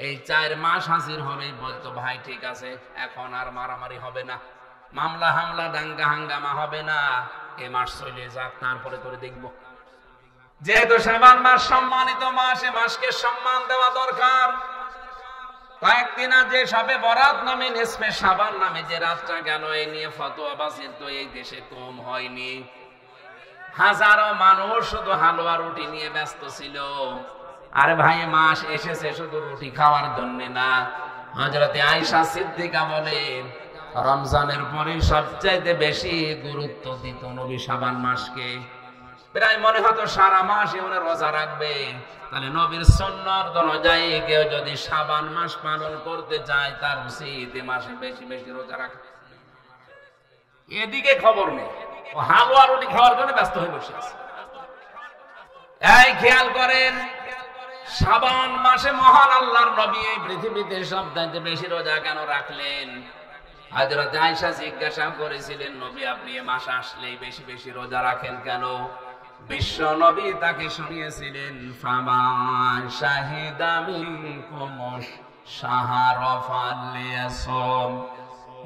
এই 4 মাস হাজির হলেই বলতো ভাই ঠিক আছে, এখন আর মারামারি হবে না, মামলা হামলা দাঙ্গা হাঙ্গামা হবে না, এ মাস চলে যাক, তারপরে করে দেখব। যেহেতু শাবান মাস সম্মানিত মাস, এ মাসকে সম্মান দেওয়া দরকার। কয়েকদিন আগে সবে বরাত নামে, নিসফে শাবান নামে যে রাতটা গেল, এই নিয়ে ফতোয়া বাজিল তো এই দেশে কম হয়নি। হাজারো মানুষ শুধু হালুয়া রুটি নিয়ে ব্যস্ত ছিল। আরে ভাই, মাস এসেছে শুধু রুটি খাওয়ার জন্য না। হযরতে আয়েশা সিদ্দিকা বলেন, রমজানের পরে সবচাইতে বেশি গুরুত্ব দিত নবী শাবান মাসকে। প্রায় মনে হতো সারা মাস উনি রোজা রাখবে। তাহলে নবীর সুন্নাত অনুযায়ী কেউ যদি শাবান মাস পালন করতে চায়, তার উচিত এই মাসে বেশি বেশি রোজা রাখা। এদিকে খবর নেই, ও হালুয়া রুটি খাওয়ার জন্য ব্যস্ত হয়ে বসে আছে। এই খেয়াল করেন, শাবান মাসে মহান আল্লাহর নবী এই পৃথিবীতে সবচাইতে বেশি রোজা কেন রাখলেন? হযরত আয়েশা জিজ্ঞাসা করেছিলেন, নবী আপনি এই মাস আসলেই বেশি বেশি রোজা রাখেন কেন? বিশ্ব নবী তাকে শুনিয়েছিলেন, ফামান শাহিদা মিনকুমুশ শাহরা ফালইয়াসুম।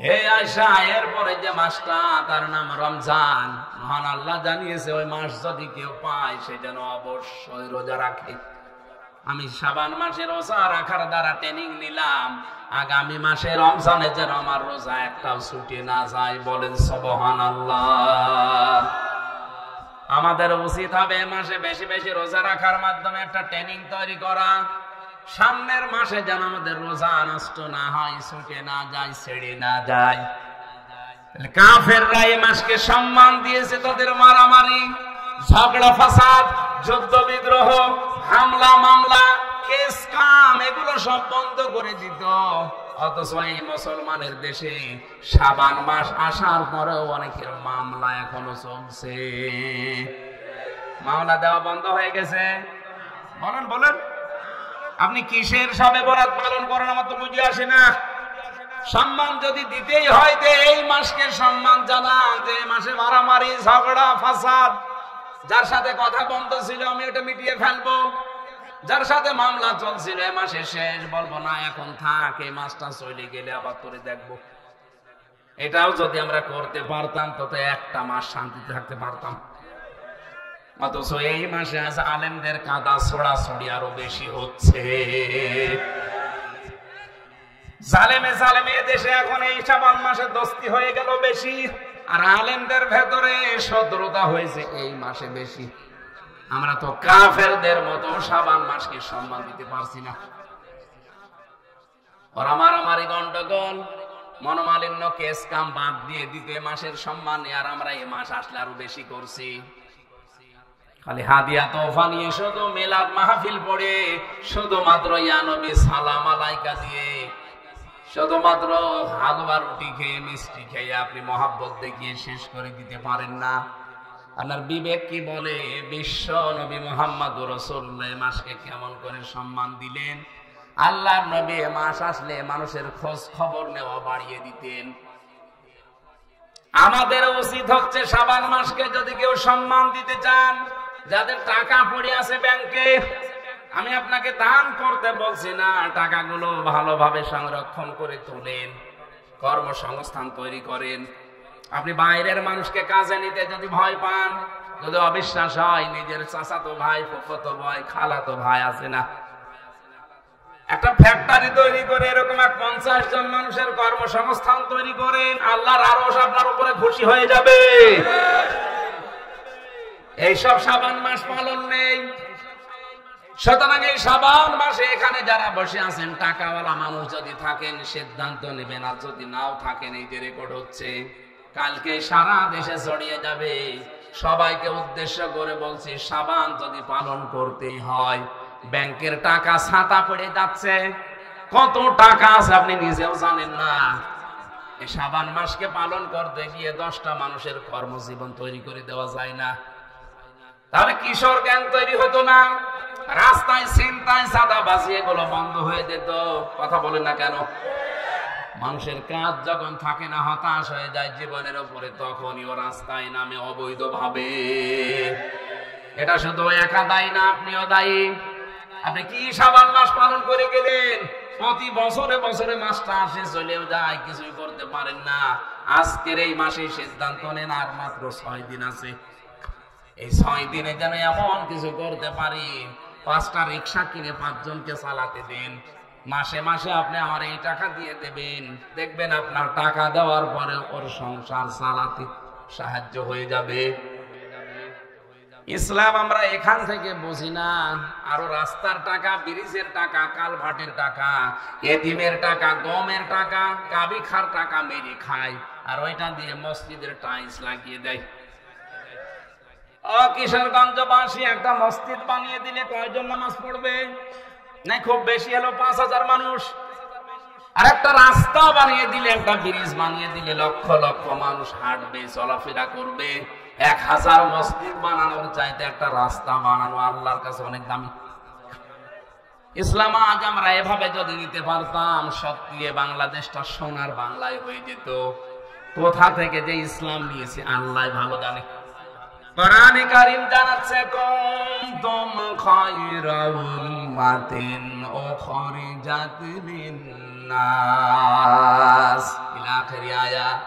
হে আয়েশা, এরপরে যে মাসটা, তার নাম রমজান। মহান আল্লাহ জানিয়েছে ওই মাস যদি কেউ পায়, সে যেন অবশ্যই রোজা রাখে। আমি শাবান মাসে রোজা রাখার দ্বারা ট্রেনিং নিলাম, আগামী মাসে রমজানে যেন আমার রোজা একটাও ছুটে না যায়। বলেন সুবহানাল্লাহ। আমাদের উচিত হবে মাসে বেশি বেশি রোজা রাখার মাধ্যমে একটা ট্রেনিং তৈরি করা। সামনের মাসে যেন আমাদের রোজা নষ্ট না হয়, ছুটে না যায়, ছেড়ে না যায়। কাফেররা এই মাসকে সম্মান দিয়েছে, তাদের মারামারি, ঝগড়া ফাসাদ, যুদ্ধ বিদ্রোহ, হামলা মামলা, কেস কাম এগুলো সব বন্ধ করে দিত। অথচ এই মুসলমানের দেশে শাবান মাস আসার পরেও অনেকের মামলা এখনো চলছে। মামলা দেওয়া বন্ধ হয়ে গেছে। বলেন বলেন, আপনি কিসের শবে বরাত পালন করেন আমার তো বুঝে আসে না। সম্মান যদি দিতেই হয় যে এই মাসকে সম্মান জানান, যে মাসে মারামারি, ঝগড়া ফাসাদ, যার সাথে কথা বন্ধ ছিল আমি এটা মিটিয়ে ফেলবো, যার সাথে মামলা চলছিল এ মাসে শেষ, বলবো না এখন থাক, এই মাসটা চলে গেলে আবার তোরে দেখবো। এটাও যদি আমরা করতে পারতাম তো একটা মাস শান্তিতে থাকতে পারতাম। অথচ এই মাসে আজ আলেমদের কাদা ছোড়াছড়ি আরো বেশি হচ্ছে। জালেমে জালেমে দেশে এখন এই শাবান মাসে দস্তি হয়ে গেল বেশি, আর আলেমদের ভেতরে শত্রুতা হয়েছে এই মাসে বেশি। আমরা তো কাফেরদের মতো শাবান মাসকে সম্মান দিতে পারছি না। ওরা মারামারি, গন্ডগোল, মনোমালিন্য, কেস কাম বাদ দিয়ে দিতে মাসের সম্মান, আর আমরা এই মাস আসলে আরো বেশি করছি। খালি হাদিয়া তোফা নিয়ে, শুধু মিলাদ মাহফিল পড়ে, শুধুমাত্র ইয়া নবী সালাম আলাইকা দিয়ে, শুধুমাত্র হালুয়া রুটি খেয়ে, মিষ্টি খেয়ে আপনি মহাব্বত দেখিয়ে শেষ করে দিতে পারেন না। আপনার বিবেক কি বলে? বিশ্ব নবী মুহাম্মদুর রাসূলুল্লাহ মাসকে কেমন করে সম্মান দিলেন। আল্লাহর নবী মাস আসলে মানুষের খোঁজ খবর নেওয়া বাড়িয়ে দিতেন। আমাদের উচিত হচ্ছে শাবান মাসকে যদি কেউ সম্মান দিতে চান, যাদের টাকা পড়ে আছে ব্যাংকে, আমি আপনাকে দান করতে বলছি না, টাকাগুলো ভালোভাবে সংরক্ষণ করে তোলেন, কর্মসংস্থান তৈরি করেন। আপনি বাইরের মানুষকে কাজে নিতে যদি ভয় পান, যদি অবিশ্বাস হয়, নিজের চাচাতো ভাই, ফুফাতো ভাই, খালাতো ভাই আছে না, একটা ফ্যাক্টরি তৈরি করে এরকম 50 জন মানুষের কর্মসংস্থান তৈরি করেন, আল্লাহর আরশ আপনার উপরে খুশি হয়ে যাবে। এইসব শাবান মাস পালন নেই। সুতরাং এই শাবান মাসে এখানে যারা বসে আছেন টাকাওয়ালা মানুষ যদি থাকেন সিদ্ধান্ত নেবেন, আর যদি নাও থাকেন এই যে রেকর্ড হচ্ছে, কালকে সারা দেশে ছড়িয়ে যাবে। সবাইকে উদ্দেশ্য করে বলছি, শাবান যদি পালন করতেই হয়, ব্যাংকের টাকা ছাতা পড়ে যাচ্ছে, কত টাকা আছে আপনি নিজেও জানেন না। এই শাবান মাসকে পালন করতে গিয়ে 10টা মানুষের কর্মজীবন তৈরি করে দেওয়া যায় না? তাহলে কিশোর গ্যাং তৈরি হতো না? রাস্তায় ছিনতাই, চাঁদাবাজি এগুলো বন্ধ হয়ে যেত? কথা বলেন না কেন? মানুষের কাজ যখন থাকে না, হতাশ হয়ে যায় জীবনের উপরে, তখনই ও রাস্তায় নামে অবৈধভাবে। এটা শুধু একা দায়ী না, আপনিও দায়ী। আপনি কি শাবান মাস পালন করে গেলেন? প্রতি বছরে বছরে মাসটা আসে চলেও যায়, কিছুই করতে পারেন না। আজকের এই মাসে সিদ্ধান্ত নেন, আর মাত্র 6 দিন আছে। এই 6 দিনে যেন এমন কিছু করতে পারি, 5টা রিক্সা কিনে 5 জনকে চালাতে দিন। মাসে মাসে আপনি আমার এই টাকা দিয়ে দেবেন, দেখবেন আপনার টাকা দেওয়ার পরে ওর সংসার চালাতে সাহায্য হয়ে যাবে। ইসলাম আমরা এখান থেকে বুঝি না, আরো রাস্তার টাকা, ব্রিজের টাকা, কালভার্টের টাকা, এতিমের টাকা, গমের টাকা, কাবিখার টাকা মেরে খায়, আর ওইটা দিয়ে মসজিদের টাইলস লাগিয়ে দেয়। কিশোরগঞ্জবাসী একটা মসজিদ বানিয়ে দিলে কয়জন নামাজ পড়বে? না খুব বেশি হলো 5000 মানুষ। আর একটা রাস্তা বানিয়ে দিলে, একটা ব্রিজ বানিয়ে দিলে লক্ষ লক্ষ মানুষ হাঁটবে, চলাফেরা করবে। 1000 মসজিদ বানানোর চাইতে একটা রাস্তা বানানো আল্লাহর কাছে অনেক দামি। ইসলাম আজ আমরা এভাবে যদি নিতে পারতাম, সত্যি বাংলাদেশটা সোনার বাংলায় হয়ে যেত। কোথা থেকে যে ইসলাম নিয়েছে আল্লাহ ভালো জানে। কোরআনে কারীম জানাচ্ছে, কুনতুম খায়রা উম্মাতিন উখরিজাত লিন-নাস ইলা আখির আয়াত।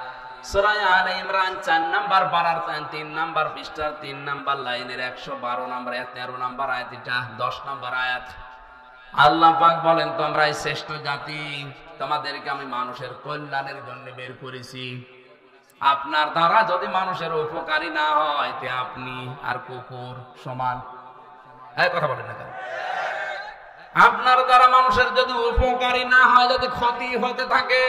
সূরা আলে ইমরান 4 নাম্বার পারার 3 নাম্বার পৃষ্ঠার 3 নাম্বার লাইনের 112 নাম্বার আয়াত, 13 নাম্বার আয়াত, এটা 10 নাম্বার আয়াত। আল্লাহ পাক বলেন তোমরাই শ্রেষ্ঠ জাতি, তোমাদেরকে আমি মানুষের কল্যাণের জন্য বের করেছি। আপনার দ্বারা যদি মানুষের উপকারী না হয় তে আপনি আর কুকুর সমান। কথা বলেন না কেন? আপনার দ্বারা মানুষের যদি উপকারী না হয়, যদি ক্ষতি হতে থাকে,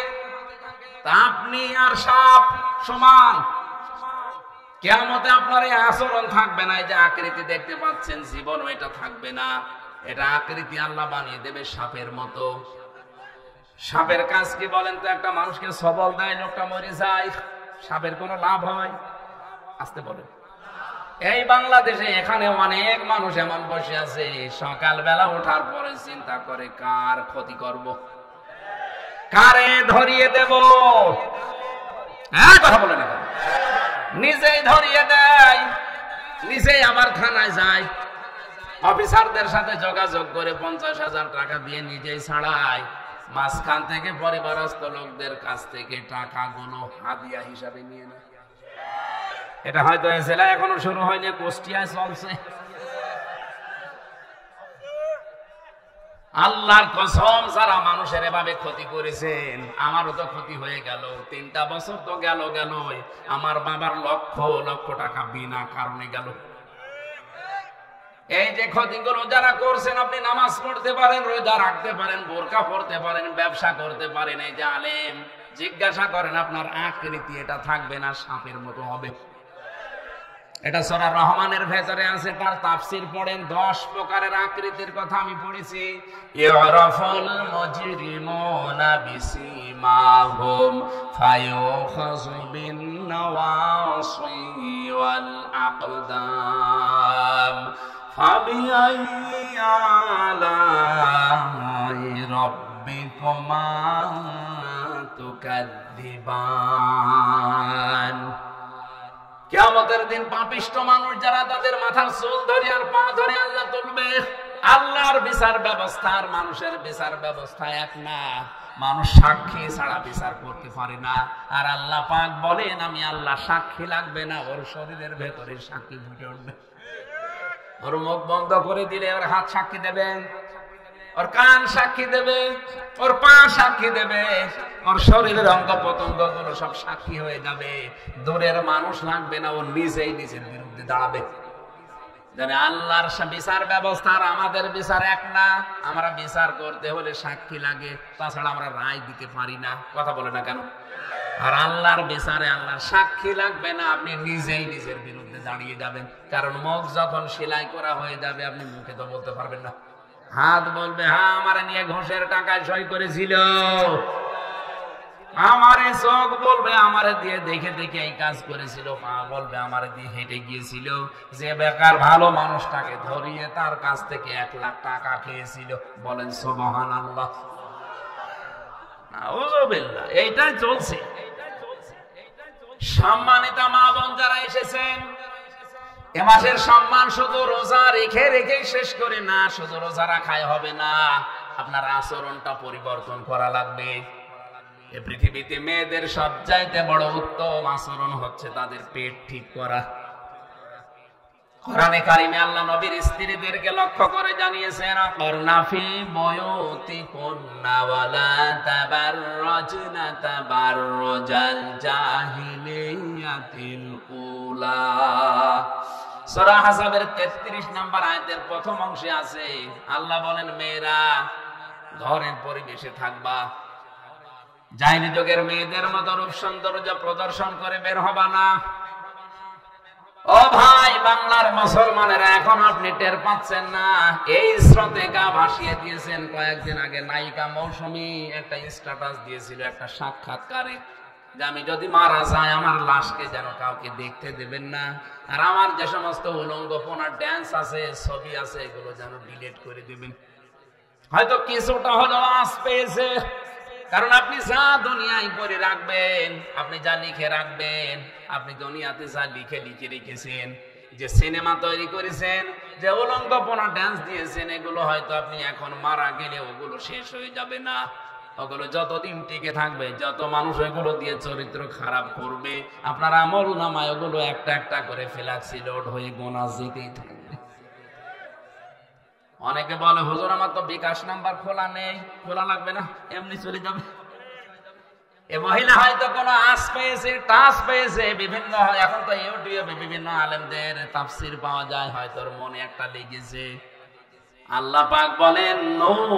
তা আপনি আর সাপ সমান। কিয়ামতে আপনার এই আচরণ থাকবে না। এই যে আকৃতি দেখতে পাচ্ছেন, জীবন এটা থাকবে না। এটা আকৃতি আল্লাহ বানিয়ে দেবে সাপের মতো। সাপের কাজ কি বলেন তো? একটা মানুষকে সবল দেয়, লোকটা মরে যায়, সাপের কোনো লাভ হয়? আসতে বলে। এই বাংলাদেশে এখানে অনেক মানুষ এমন বসে আছে, সকালবেলা ওঠার পরে চিন্তা করে কার ক্ষতি করব, কারে ধরিয়ে দেব। কথা বলে না, নিজেই ধরিয়ে দেয়, নিজেই আবার থানায় যায়, অফিসারদের সাথে যোগাযোগ করে 50,000 টাকা দিয়ে নিজেই ছাড়ায়। মাঝখান থেকে পরিবারস্থ লোকদের কাছ থেকে টাকাগুলো হাদিয়া হিসাবে নিয়ে নেয়। এটা হয়তো এই জেলায় এখনো শুরু হয়নি, কুষ্টিয়ায় চলছে। আল্লাহর কসম, যারা মানুষের এভাবে ক্ষতি করেছেন, আমারও তো ক্ষতি হয়ে গেল। 3টা বছর তো গেল, আমার বাবার লক্ষ লক্ষ টাকা বিনা কারণে গেল। এই যে ক্ষতিগুলো যারা করছেন, আপনি নামাজ পড়তে পারেন, রোজা রাখতে পারেন, বোরকা পড়তে পারেন, ব্যবসা করতে পারেন, এই যে আলেম, জিজ্ঞাসা করেন আপনার আকৃতি এটা থাকবে না, সাপের মতো হবে। এটা সূরা রহমানের ভেতরে আছে, তার তাফসীর পড়েন। 10 প্রকারের আকৃতির কথা আমি পড়েছি। ইয়ারাফুল মুজরিমুনা বিসিমাহুম ফায়ুখাযু বিন নাওয়াসি ওয়াল আকদাম ফাবিআইয়ি আলাই রাব্বিকুমা তুকাযযিবান। কিয়ামতের দিন পাপিষ্ঠ মানুষ যারা, তাদের মাথার চুল ধরে আর পা ধরে আল্লাহ তুলবে। আল্লাহর বিচার ব্যবস্থা আর মানুষের বিচার ব্যবস্থা এক না। মানুষ সাক্ষী ছাড়া বিচার করতে পারে না। আর আল্লাহ পাক বলেন, আমি আল্লাহ সাক্ষী লাগবে না, ওর শরীরের ভেতরে সাক্ষী ফুটে উঠবে। ওর মুখ বন্ধ করে দিলে ওর হাত সাক্ষী দেবে, ওর কান সাক্ষী দেবে, ওর পা সাক্ষী দেবে, ওর শরীরের অঙ্গ প্রত্যঙ্গ গুলো সব সাক্ষী হয়ে যাবে। দূরের মানুষ লাগবে না, ও নিজেই নিজের বিরুদ্ধে দাঁড়াবে। জানে আল্লাহর বিচার ব্যবস্থা আর আমাদের বিচার এক না। আমরা বিচার করতে হলে সাক্ষী লাগে, তাছাড়া আমরা রায় দিতে পারি না। কথা বলে না কেন? আর আল্লাহর বিচারে আল্লাহর সাক্ষী লাগবে না, আপনি নিজেই নিজের বিরুদ্ধে দাঁড়িয়ে যাবেন। কারণ মুখ যখন সেলাই করা হয়ে যাবে, আপনি মুখে তো বলতে পারবেন না। হাত বলবে, হ্যাঁ আমারে নিয়ে ঘুষের টাকায় সই করেছিল। আমারে চোখ বলবে, আমারে দিয়ে দেখে দেখে এই কাজ করেছিল। পা বলবে, আমারে দিয়ে হেঁটে গিয়েছিল। যে বেকার ভালো মানুষটাকে ধরিয়ে তার কাছ থেকে 1 লাখ টাকা খেয়েছিল। বলেন সুবহানাল্লাহ। নাউযুবিল্লাহ। এইটাই চলছে। সম্মানিত মা বোন যারা এসেছেন, এ মাসের সম্মান শুধু রোজা রেখে রেখে শেষ করে না। শুধু রোজা রাখাই হবে না, আপনার আচরণটা পরিবর্তন করা লাগবে। এই পৃথিবীতে মেয়েদের সবচাইতে বড় উত্তম আচরণ হচ্ছে তাদের পেট ঠিক করা। কোরআনে কারিমে আল্লাহ নবীর স্ত্রীদেরকে লক্ষ্য করে জানিয়েছেন, আরনা ফি বুয়ুতিকুন্না ওয়ালা তাবাররাজনা তাবাররুজাল জাহিলিয়াতিল উলা। সূরা হাসাবের 33 নম্বর আয়াতের প্রথম অংশে আছে, আল্লাহ বলেন, মেয়েরা ঘরের পরিবেশে থাকবা, জাহিলি যুগের মেয়েদের মতো রূপ সৌন্দর্য প্রদর্শন করে বের হবা না। ও ভাই, বাংলার মুসলমানেরা, এখন আপনি টের পাচ্ছেন না, এই স্রোতে গা ভাসিয়ে দিয়েছেন। কয়েকদিন আগে নায়িকা মৌসুমী একটা স্ট্যাটাস দিয়েছিল একটা সাক্ষাৎকারে, যে আমি যদি মারা যাই আমার লাশকে যেন কাউকে দেখতে দেবেন না, আর আমার যে সমস্ত উলঙ্গপনা ড্যান্স আছে, ছবি আছে, এগুলো যেন ডিলিট করে দেবেন। হয়তো কিছুটা হলেও আঁচ পেয়েছে, কারণ আপনি যা দুনিয়ায় করে রাখবেন, আপনি যা লিখে রাখবেন, আপনি দুনিয়াতে যা লিখে লিখে রেখেছেন, যে সিনেমা তৈরি করেছেন, যে উলঙ্গপনা ড্যান্স দিয়েছেন, এগুলো হয়তো আপনি এখন মারা গেলে ওগুলো শেষ হয়ে যাবে না। ওগুলো যতদিন টিকে থাকবে, যত মানুষ ওগুলো দিয়ে চরিত্র খারাপ করবে, আপনার আমল নামায় ওগুলো একটা একটা করে ফ্ল্যাক্সি লোড হয়ে গোনা যেতেই থাকবে। অনেকে বলে হুজুর আমার তো বিকাশ নাম্বার খোলা নেই। খোলা লাগবে না, এমনি চলে যাবে। এ মহিলা হয়তো কোনো আশ পেয়েছে, টাচ পেয়েছে, বিভিন্ন, এখন তো ইউটিউবে বিভিন্ন আলেমদের তাফসির পাওয়া যায়, হয়তো ওর মনে একটা লেগেছে। আল্লাহ পাক বলেন নুন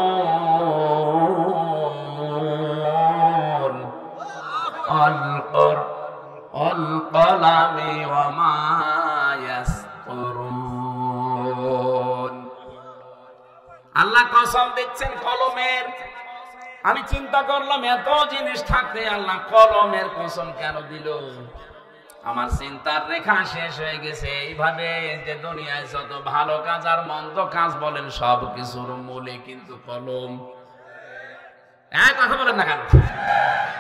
আল কলামি ওয়া মা ইয়াসতুরুন। আল্লাহ কসম দিচ্ছেন কলমের। আমি চিন্তা করলাম এত জিনিস থাকতে আল্লাহ কলমের কসম কেন দিল? আমার চিন্তার রেখা শেষ হয়ে গেছে। এইভাবে যে দুনিয়ায় যত ভালো কাজ আর মন্দ কাজ বলেন সব কিছুর মূলে কিন্তু কলম। এক কথা বলেন না কেন?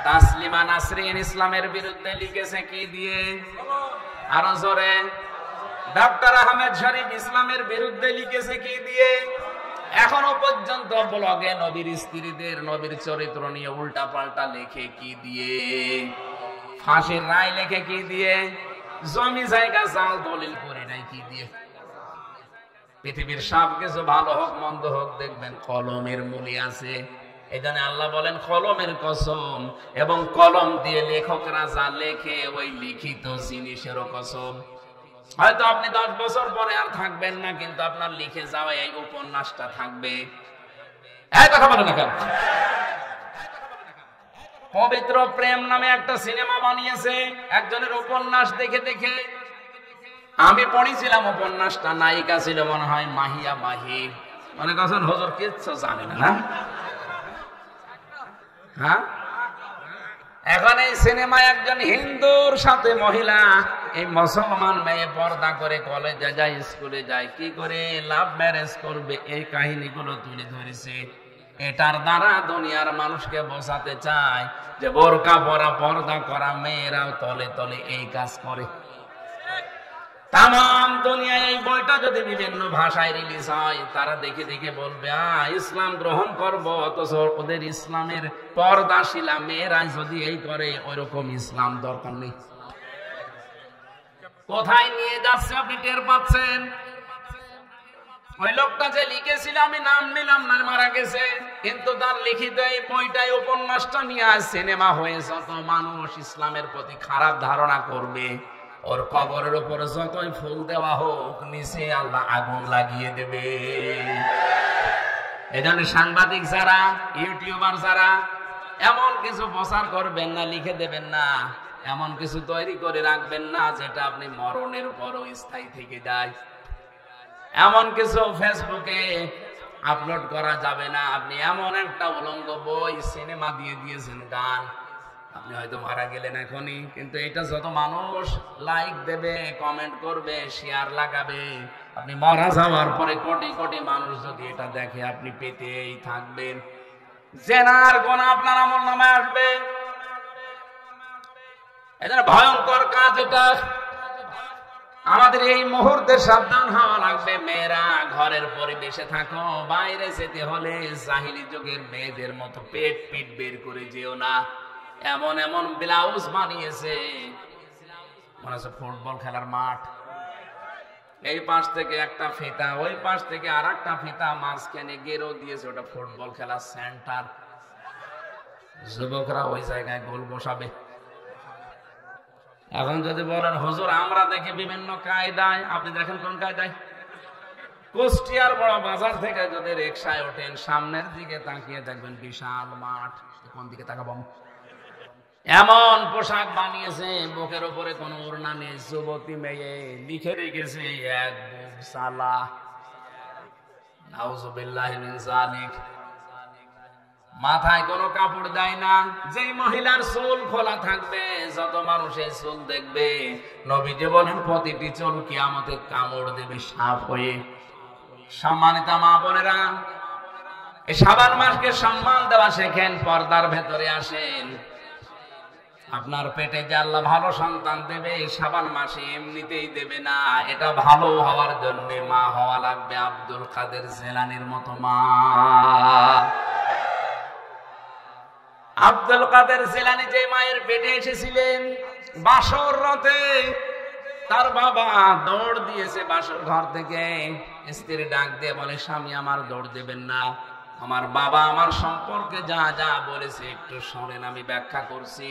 তাসলিমা নাসরিন ইসলামের বিরুদ্ধে লিখেছে কি দিয়ে? আরো জোরে। ডক্টর আহমেদ শরীফ ইসলামের বিরুদ্ধে লিখেছে কি দিয়ে? এখনো পর্যন্ত ব্লগে নবীর স্ত্রীদের, নবীর চরিত্র নিয়ে উল্টা পাল্টা লেখে কি দিয়ে? ফাঁসির রায় লেখে কি দিয়ে? জমি জায়গা জাল দলিল করে নাই কি দিয়ে? পৃথিবীর সব কিছু ভালো হোক মন্দ হোক দেখবেন কলমের মূলে আছে। এই জন্য আল্লাহ বলেন কলমের কসম, এবং কলম দিয়ে লেখকরা যা লেখে ওই লিখিত জিনিসেরও কসম। হয়তো আপনি 10 বছর পরে আর থাকবেন না, কিন্তু আপনার লিখে যাওয়া এই উপন্যাসটা থাকবে। এই কথা বলেন না কেন? পবিত্র প্রেম নামে একটা সিনেমা বানিয়েছে একজনের উপন্যাস দেখে দেখে। আমি পড়েছিলাম উপন্যাসটা, নায়িকা ছিল মনে হয় মাহিয়া মাহি। অনেক আছেন হুজুর কিচ্ছু জানে না। হ্যাঁ, এখন এই সিনেমায় একজন হিন্দুর সাথে মহিলা, এই মুসলমান মেয়ে পর্দা করে কলেজে যায়, স্কুলে যায়, কি করে লাভ ম্যারেজ করবে এই কাহিনীগুলো তুলে ধরেছে। এটার দ্বারা দুনিয়ার মানুষকে বোঝাতে চায় যে বোরকা পরা, পর্দা করা মেয়েরাও তলে তলে এই কাজ করে। তাম দুনিয়ায় এই বইটা যদি বিভিন্ন ভাষায় রিলিজ হয়, তারা দেখে দেখে বলবে ইসলাম গ্রহণ করব, অথচ ওদের ইসলামের পর্দাশীলা মেয়েরা যদি এই করে, ওইরকম ইসলাম দরকার নেই। কোথায় নিয়ে যাচ্ছে আপনি টের পাচ্ছেন? ওই লোকটা যে লিখেছিল, আমি নাম নিলাম না, মারা গেছে, কিন্তু তার লিখিত এই বইটাই, উপন্যাসটা নিয়ে আজ সিনেমা হয়েছে। যত মানুষ ইসলামের প্রতি খারাপ ধারণা করবে, ওর কবরের উপরে যতই ফুল দেওয়া হোক, নিচে আল্লাহ আগুন লাগিয়ে দেবে। এই জন্য সাংবাদিক যারা, ইউটিউবার যারা, এমন কিছু প্রচার করবেন না, লিখে দেবেন না, এমন কিছু তৈরি করে রাখবেন না যেটা আপনি মরণের পরও স্থায়ী থেকে যায়। এমন কিছু ফেসবুকে আপলোড করা যাবে না। আপনি এমন একটা উলঙ্গ বই, সিনেমা দিয়ে দিয়েছেন, গান, আপনি হয়তো মারা গেলেন এখনই, কিন্তু এটা যত মানুষ লাইক দেবে, কমেন্ট করবে, শেয়ার লাগাবে, আপনি মারা যাওয়ার পরে কোটি কোটি মানুষ যদি এটা দেখে, আপনি পেতেই থাকবেন। জেনার গোনা আপনার আমলনামায় আসবে। এটা ভয়ঙ্কর কাজ। এটা আমাদের এই মুহূর্তে সাবধান হওয়া লাগবে। মেয়েরা ঘরের পরিবেশে থাকো, বাইরে যেতে হলে জাহিলি যুগের মেয়েদের মতো পেট পিট বের করে যেও না। এমন এমন ব্লাউজ বানিয়েছে, মনে হচ্ছে ফুটবল খেলার মাঠ। এই পাশ থেকে একটা ফিতা, ওই পাশ থেকে আর একটা ফিতা, মাঝখানে গেরো দিয়েছে, ওটা ফুটবল খেলার সেন্টার। যুবকরা ওই জায়গায় গোল বসাবে। এখন যদি বলেন হুজুর আমরা দেখি বিভিন্ন কায়দায়, আপনি দেখেন কোন কায়দায়? কুষ্টিয়ার বড় বাজার থেকে যদি রিকশায় ওঠেন, সামনের দিকে তাকিয়ে দেখবেন বিশাল মাঠ, কোন দিকে তাকাবো? এমন পোশাক বানিয়েছে, বুকের উপরে কোন ওড়না নেই, যুবতী মেয়ে, লিখে রেখেছে এক বুক সালা। নাউযুবিল্লাহি মিন যালিক। মাথায় কোনো কাপড় দেয় না। যে মহিলার চুল খোলা থাকবে, যত মানুষের চুল দেখবে, নবীজি বলেন প্রতিটি চুল কিয়ামতে কামড় দেবে সাপ হয়ে। সম্মানিত মা বোনেরা, এই শাবান মাসকে সম্মান দেওয়া শেখেন, পর্দার ভেতরে আসেন। আপনার পেটে যে আল্লাহ ভালো সন্তান দেবে, এই শাবান মাসে এমনিতেই দেবে না, এটা ভালো হওয়ার জন্য মা হওয়া লাগবে আব্দুল কাদের জিলানীর মতো মা। আব্দুল কাদের জিলানী যে মায়ের পেটে এসেছিলেন, বাসর রাতে তার বাবা দৌড় দিয়েছে বাসর ঘর থেকে। স্ত্রী ডাক দিয়ে বলে, স্বামী আমার দৌড় দেবেন না, আমার বাবা আমার সম্পর্কে যা যা বলেছে একটু শোনেন, আমি ব্যাখ্যা করছি।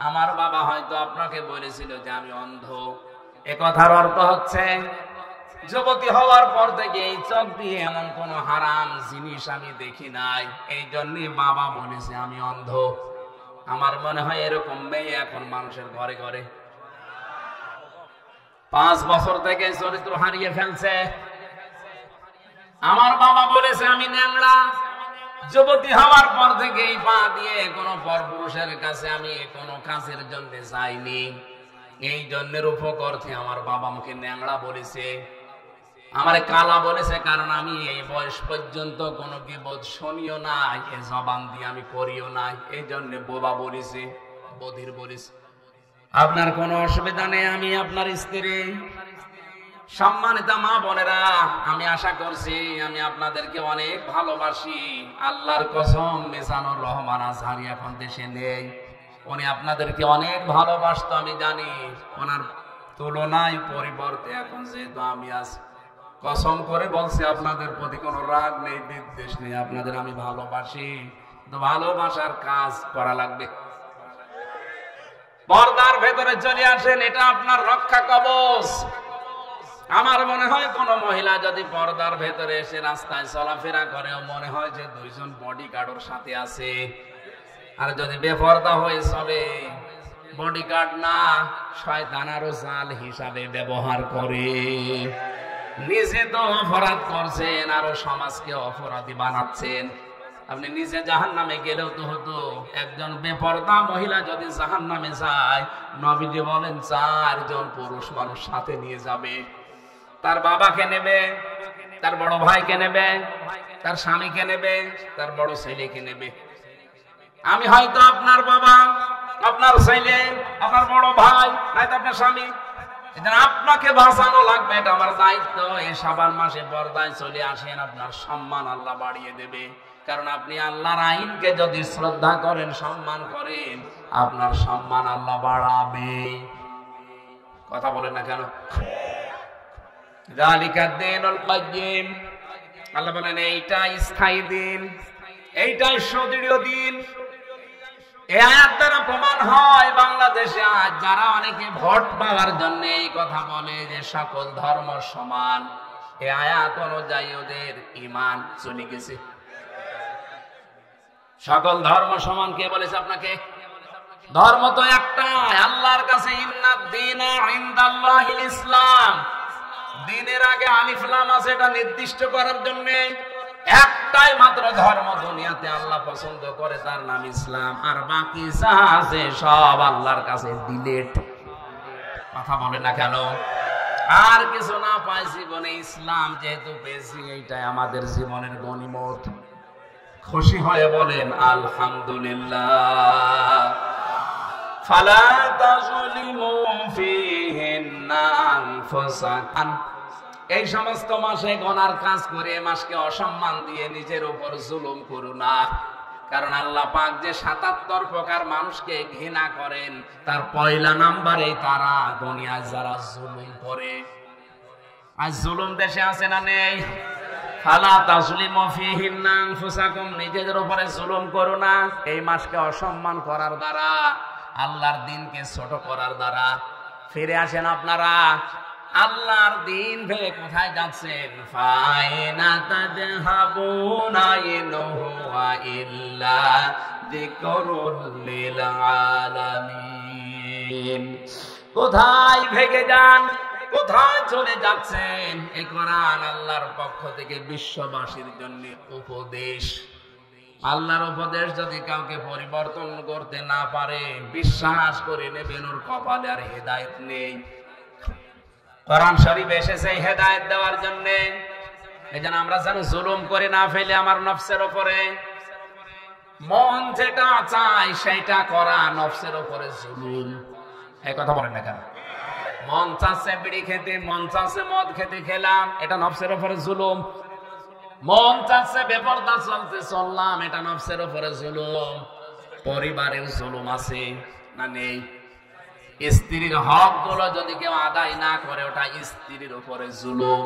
আমার বাবা হয়তো আপনাকে বলেছিল যে আমি অন্ধ। এ কথার অর্থ হচ্ছে যুবতী হওয়ার পর থেকে এই চোখ দিয়ে এমন কোন হারাম জিনিস আমি দেখি নাই, এই জন্যই বাবা বলেছে আমি অন্ধ। আমার মনে হয় এরকম মেয়ে এখন মানুষের ঘরে ঘরে। 5 বছর থেকে চরিত্র হারিয়ে ফেলছে। আমার বাবা বলেছে আমি ন্যাংরা। যুবতী হওয়ার পর থেকে এই পা দিয়ে কোনো পরপুরুষের কাছে আমি কোনো কাজের জন্য যাইনি। এই জন্যের উপকর্ষে আমার বাবা আমাকে ন্যাংরা বলেছে, আমার কালা বলেছে, কারণ আমি এই বয়স পর্যন্ত কোনো বিপদ শুনিও নাই, এই জবান দিয়ে আমি করিও নাই। এই জন্য বোবা বলেছে, বধির বলেছে। আপনার কোনো অসুবিধা নেই, আমি আপনার স্ত্রী। সম্মানিত মা বোনেরা, আমি আশা করছি আমি আপনাদেরকে অনেক ভালোবাসি। আল্লাহর কসম, মিজানুর রহমান আজহারী এখন দেশে নেই, উনি আপনাদেরকে অনেক ভালোবাসতো আমি জানি। ওনার তুলনায় পরিবর্তে এখন যেহেতু আমি আছি, কসম করে বলছি আপনাদের প্রতি কোনো রাগ নেই, বিদ্বেষ নেই, আপনাদের আমি ভালোবাসি। তো ভালোবাসার কাজ করা লাগবে। পর্দার ভেতরে চলে আসেন, এটা আপনার রক্ষা কবচ। আমার মনে হয় কোন মহিলা যদি পর্দার ভেতরে এসে রাস্তায় চলাফেরা করে, মনে হয় যে 2 জন বডিগার্ডের সাথে আছে। আর যদি বেপর্দা হয়ে চলে, বডিগার্ড না, শয়তানারও জাল হিসাবে ব্যবহার করে। নিজে তো অপরাধ করছেন, আরো সমাজকে অপরাধী বানাচ্ছেন। আপনি নিজে জাহান্নামে গেলেও তো হতো। একজন বেপর্দা মহিলা যদি জাহান্নামে যায়, নবীজি বলেন 4 জন পুরুষ মানুষ সাথে নিয়ে যাবে। তার বাবাকে নেবে, তার বড় ভাইকে নেবে, তার স্বামীকে নেবে, তার বড় ছেলেকে নেবে। আমি হয়তো আপনার বাবা, আপনার ছেলে, আপনার বড় ভাই, হয়তো আপনার স্বামী। আপনাকে বাঁচানো লাগবে, এটা আমার দায়িত্ব। এই শাবান মাসে পর্দায় চলে আসেন, আপনার সম্মান আল্লাহ বাড়িয়ে দেবে। কারণ আপনি আল্লাহর আইনকে যদি শ্রদ্ধা করেন, সম্মান করেন, আপনার সম্মান আল্লাহ বাড়াবে। কথা বলেন না কেন? যালিকা দীনুল কাইয়্যিম, আল্লাহ বলেন এইটাই স্থায়ী দিন, এইটাই সুদৃঢ় দিন। এই আয়াত দ্বারা প্রমাণ হয় বাংলাদেশে আজ যারা অনেকে ভোট পাওয়ার জন্য এই কথা বলে যে সকল ধর্ম সমান, এই আয়াত অনুযায়ী ওদের ঈমান চলে গেছে। সকল ধর্ম সমান কে বলেছে আপনাকে? ধর্ম তো একটাই, আল্লাহর কাছে ইন্নাদ দীনা ইনদাল্লাহিল ইসলাম। দ্বীনের আগে আলিফ লাম আছে, এটা নির্দিষ্ট করার জন্য। একটাই মাত্র ধর্ম দুনিয়াতে আল্লাহ পছন্দ করে, তার নাম ইসলাম। আর বাকি যা আছে সব আল্লাহর কাছে ডিলেট। কথা বলে না কেন? আর কিছু না পাই জীবনে, ইসলাম যেহেতু পেয়েছি, এইটাই আমাদের জীবনের গনিমত। খুশি হয়ে বলেন আলহামদুলিল্লাহ। ফালা তাযলিমু ফীহিন্না আনফুসাকুম। এই সমস্ত মাসে গোনার কাজ করে মাসকে অসম্মান দিয়ে নিজের উপর জুলুম করো না। কারণ আল্লাহ পাক যে ৭৭ প্রকার মানুষকে ঘৃণা করেন, তার পয়লা নাম্বারে তারা দুনিয়ায় যারা জুলুম করে। আজ জুলুম দেশে আছে না নেই? ফালা তাযলিমু ফীহিন্না আনফুসাকুম, নিজেদের উপরে জুলুম করো না। এই মাসকে অসম্মান করার দ্বারা, আল্লাহর দ্বীনকে ছোট করার দ্বারা। ফিরে আসেন আপনারা, আল্লাহর দ্বীন ভেবে কোথায় যাচ্ছেন? ফাইনা তাযহাবুনা ইন হুয়া ইল্লা যিকরুল লিল আলামিন। কোথায় ভেগে যান, কোথায় চলে যাচ্ছেন? এই কোরআন আল্লাহর পক্ষ থেকে বিশ্ববাসীর জন্য উপদেশ। আল্লাহর উপদেশ যদি কাউকে পরিবর্তন করতে না পারে, বিশ্বাস করে নেবেন ওর কপালে আর হেদায়েত নেই। কোরআন শরীফ এসেছে হেদায়েত দেওয়ার জন্য। এজন্য আমরা যেন জুলুম করে না ফেলে আমার নফসের উপরে। মন যেটা চায় সেটা করা, নফসের উপরে জুলুম। এই কথা বলেন না কেন? মন চাচ্ছে বিড়ি খেতে, মন চাচ্ছে মদ খেতে, খেলাম, এটা নফসের উপরে জুলুম। মন চাচ্ছে বেপরদা চলতে, চললাম, এটা নফসের উপরে জুলুম। পরিবারের জুলুম আছে না নেই? স্ত্রীর হক গুলো যদি কেউ আদায় না করে ওটা স্ত্রীর উপরে জুলুম।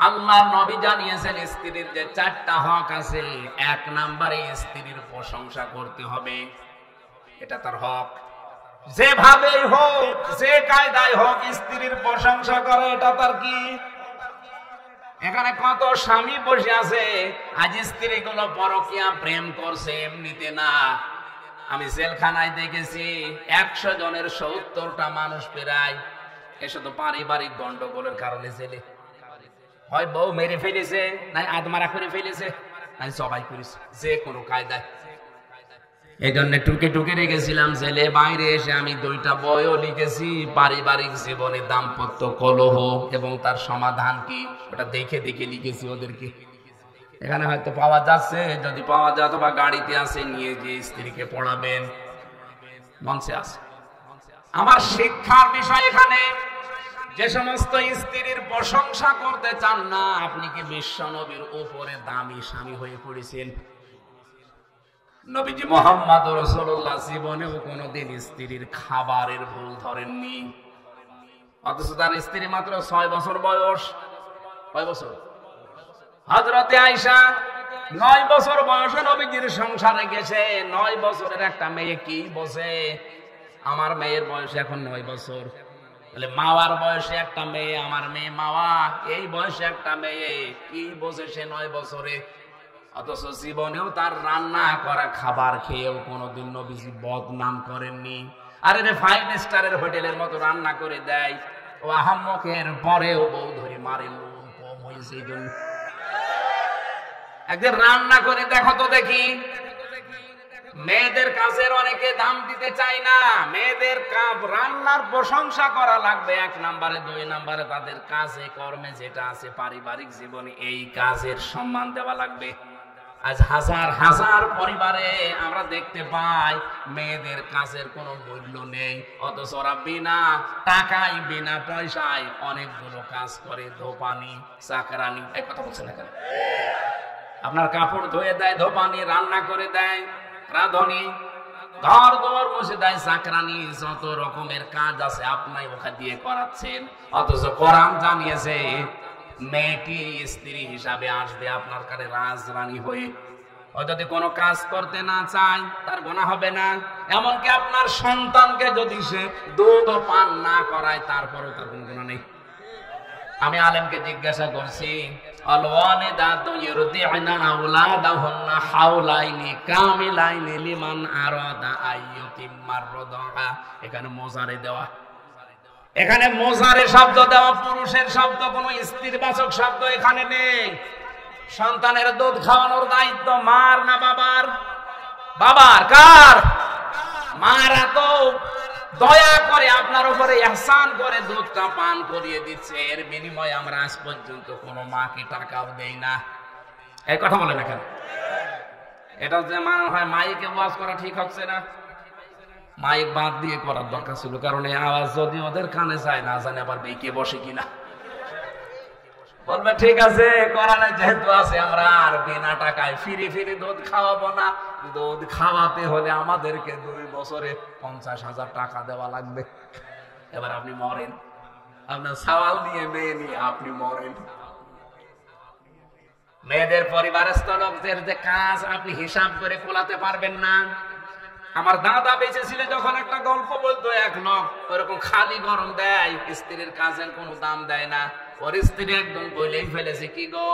আল্লাহ নবী জানিয়েছেন স্ত্রীর যে 4টা হক আছে, 1 নম্বরে স্ত্রীর প্রশংসা করতে হবে, এটা তার হক। যেভাবেই হোক, যে কায়দায় হোক স্ত্রীর প্রশংসা করে, এটা তার কি। এখানে কত স্বামী বসে আছে, আজ স্ত্রী গুলো পরকীয়া প্রেম করছে, এমনিতে না। আমি জেলখানায় দেখেছি 100 জনের 70টা মানুষ প্রায় এসে তো পারিবারিক গন্ডগোলের কারণে জেলে। হয় বউ মেরে ফেলেছে, নাই আদমারা করে ফেলেছে, নাই সবাই করেছে, যে কোনো কায়দায়। এই জন্য টুকে টুকে রেখেছিলাম জেলে। বাইরে এসে আমি 2টা বইও লিখেছি, পারিবারিক জীবনে দাম্পত্য কলহ এবং তার সমাধান কি, ওটা দেখে দেখে লিখেছি ওদেরকে। এখানে হয়তো পাওয়া যাচ্ছে, যদি পাওয়া যায় অথবা গাড়িতে আসে নিয়ে গিয়ে স্ত্রীকে পড়াবেন, মঞ্চে আছে। আমার শিক্ষার বিষয় এখানে, যে সমস্ত স্ত্রীর প্রশংসা করতে চান না, আপনি কি বিশ্ব নবীর উপরে দামি স্বামী হয়ে পড়েছেন? নবীজি মুহাম্মদ রাসূলুল্লাহ জীবনেও কোনোদিন স্ত্রীর খাবারের ভুল ধরেননি, অথচ তার স্ত্রী মাত্র 6 বছর বয়স। কয় বছর? হযরতে আয়েশা 9 বছর বয়সে নবীজির সংসারে গেছে। 9 বছরের একটা মেয়ে কি বোঝে? আমার মেয়ের বয়স এখন 9 বছর। তাহলে মাওয়ার বয়সে একটা মেয়ে, আমার মেয়ে মাওয়া, এই বয়সে একটা মেয়ে কি বোঝে সে 9 বছরে? অথচ জীবনেও তার রান্না করা খাবার খেয়েও কোনোদিন নবীজি বদনাম করেননি। আরে রে 5 স্টারের হোটেলের মতো রান্না করে দেয়, ও আহাম্মকের পরেও বউ ধরে মারে, লোক কম হয়েছে এই জন্য। একদিন রান্না করে দেখো তো দেখি। মেয়েদের কাজের অনেকে দাম দিতে চায় না, মেয়েদের রান্নার প্রশংসা করা লাগবে 1 নম্বরে। 2 নম্বরে তাদের কাজে কর্মে যেটা আছে পারিবারিক জীবনে, এই কাজের সম্মান দেওয়া লাগবে। আজ হাজার হাজার পরিবারে আমরা দেখতে পাই মেয়েদের কাজের কোনো মূল্য নেই, অথচ ওরা বিনা টাকায় বিনা পয়সায় অনেকগুলো কাজ করে, ধোপানি চাকরানি। এই কথা বলছেন না কেন? আপনার কাপড় ধুয়ে দেয়, ধোপানি রান্না করে দেয়, রাঁধুনি ঘর দোর মুছে দেয়, চাকরানি, যত রকমের কাজ আছে আপনাই ওখানে দিয়ে করাচ্ছেন। অথচ কোরআন জানিয়েছে মেয়েটি স্ত্রী হিসাবে আসবে আপনার কাছে রাজরানী হয়ে। ও যদি কোনো কাজ করতে না চায় তার গুনাহ হবে না। এমনকি আপনার সন্তানকে যদি সে দুধ পান না করায় তারপরও তার কোনো গুনাহ নেই। আমি আলেমকে জিজ্ঞাসা করছি, আল-ওয়ালিদাতু ইউরদি'না আওলাদাহুন্না হাওলাইনি কামিলাইনি লিমান আরাদা আইয়ুতিম্মার রাদা। এখানে মোজারে দেওয়া, এখানে মোজারে শব্দ দেওয়া, পুরুষের শব্দ, কোনো স্ত্রীবাচক শব্দ এখানে নেই। সন্তানের দুধ খাওয়ানোর দায়িত্ব মার না বাবার? বাবার। কার? মারা তো দয়া করে আপনার উপরে ইহসান করে দুধটা পান করিয়ে দিচ্ছে, এর বিনিময়ে আমরা আজ পর্যন্ত কোনো মাকে টাকাও দেই না। এই কথা বলে না কেন? এটা যে মনে হয় মাইকে ওয়াজ করা ঠিক হচ্ছে না, মাইক বাদ দিয়ে করার দরকার ছিল, কারণ এই আওয়াজ যদি ওদের কানে যায় না জানে আবার বেঁকে বসে কিনা। বলবে ঠিক আছে কোরআনে যেহেতু আছে আমরা আর বিনা টাকায় ফিরে ফিরে দুধ খাওয়াবো না। দুধ খাওয়াতে হলে আমাদেরকে 2 বছরে 50,000 টাকা দেওয়া লাগবে। এবার আপনি মরেন, আপনার সওয়াল নিয়ে মেয়ে নিয়ে আপনি মরেন। মেয়েদের পরিবারস্থ লোকদের যে কাজ আপনি হিসাব করে কোলাতে পারবেন না। আমার দাদা বেঁচে ছিল যখন একটা গল্প বলতো, এক লোক ওরকম খালি গরম দেয়, স্ত্রীর কাজের কোনো দাম দেয় না। ওর স্ত্রী একদম বলেই ফেলেছে, কি গো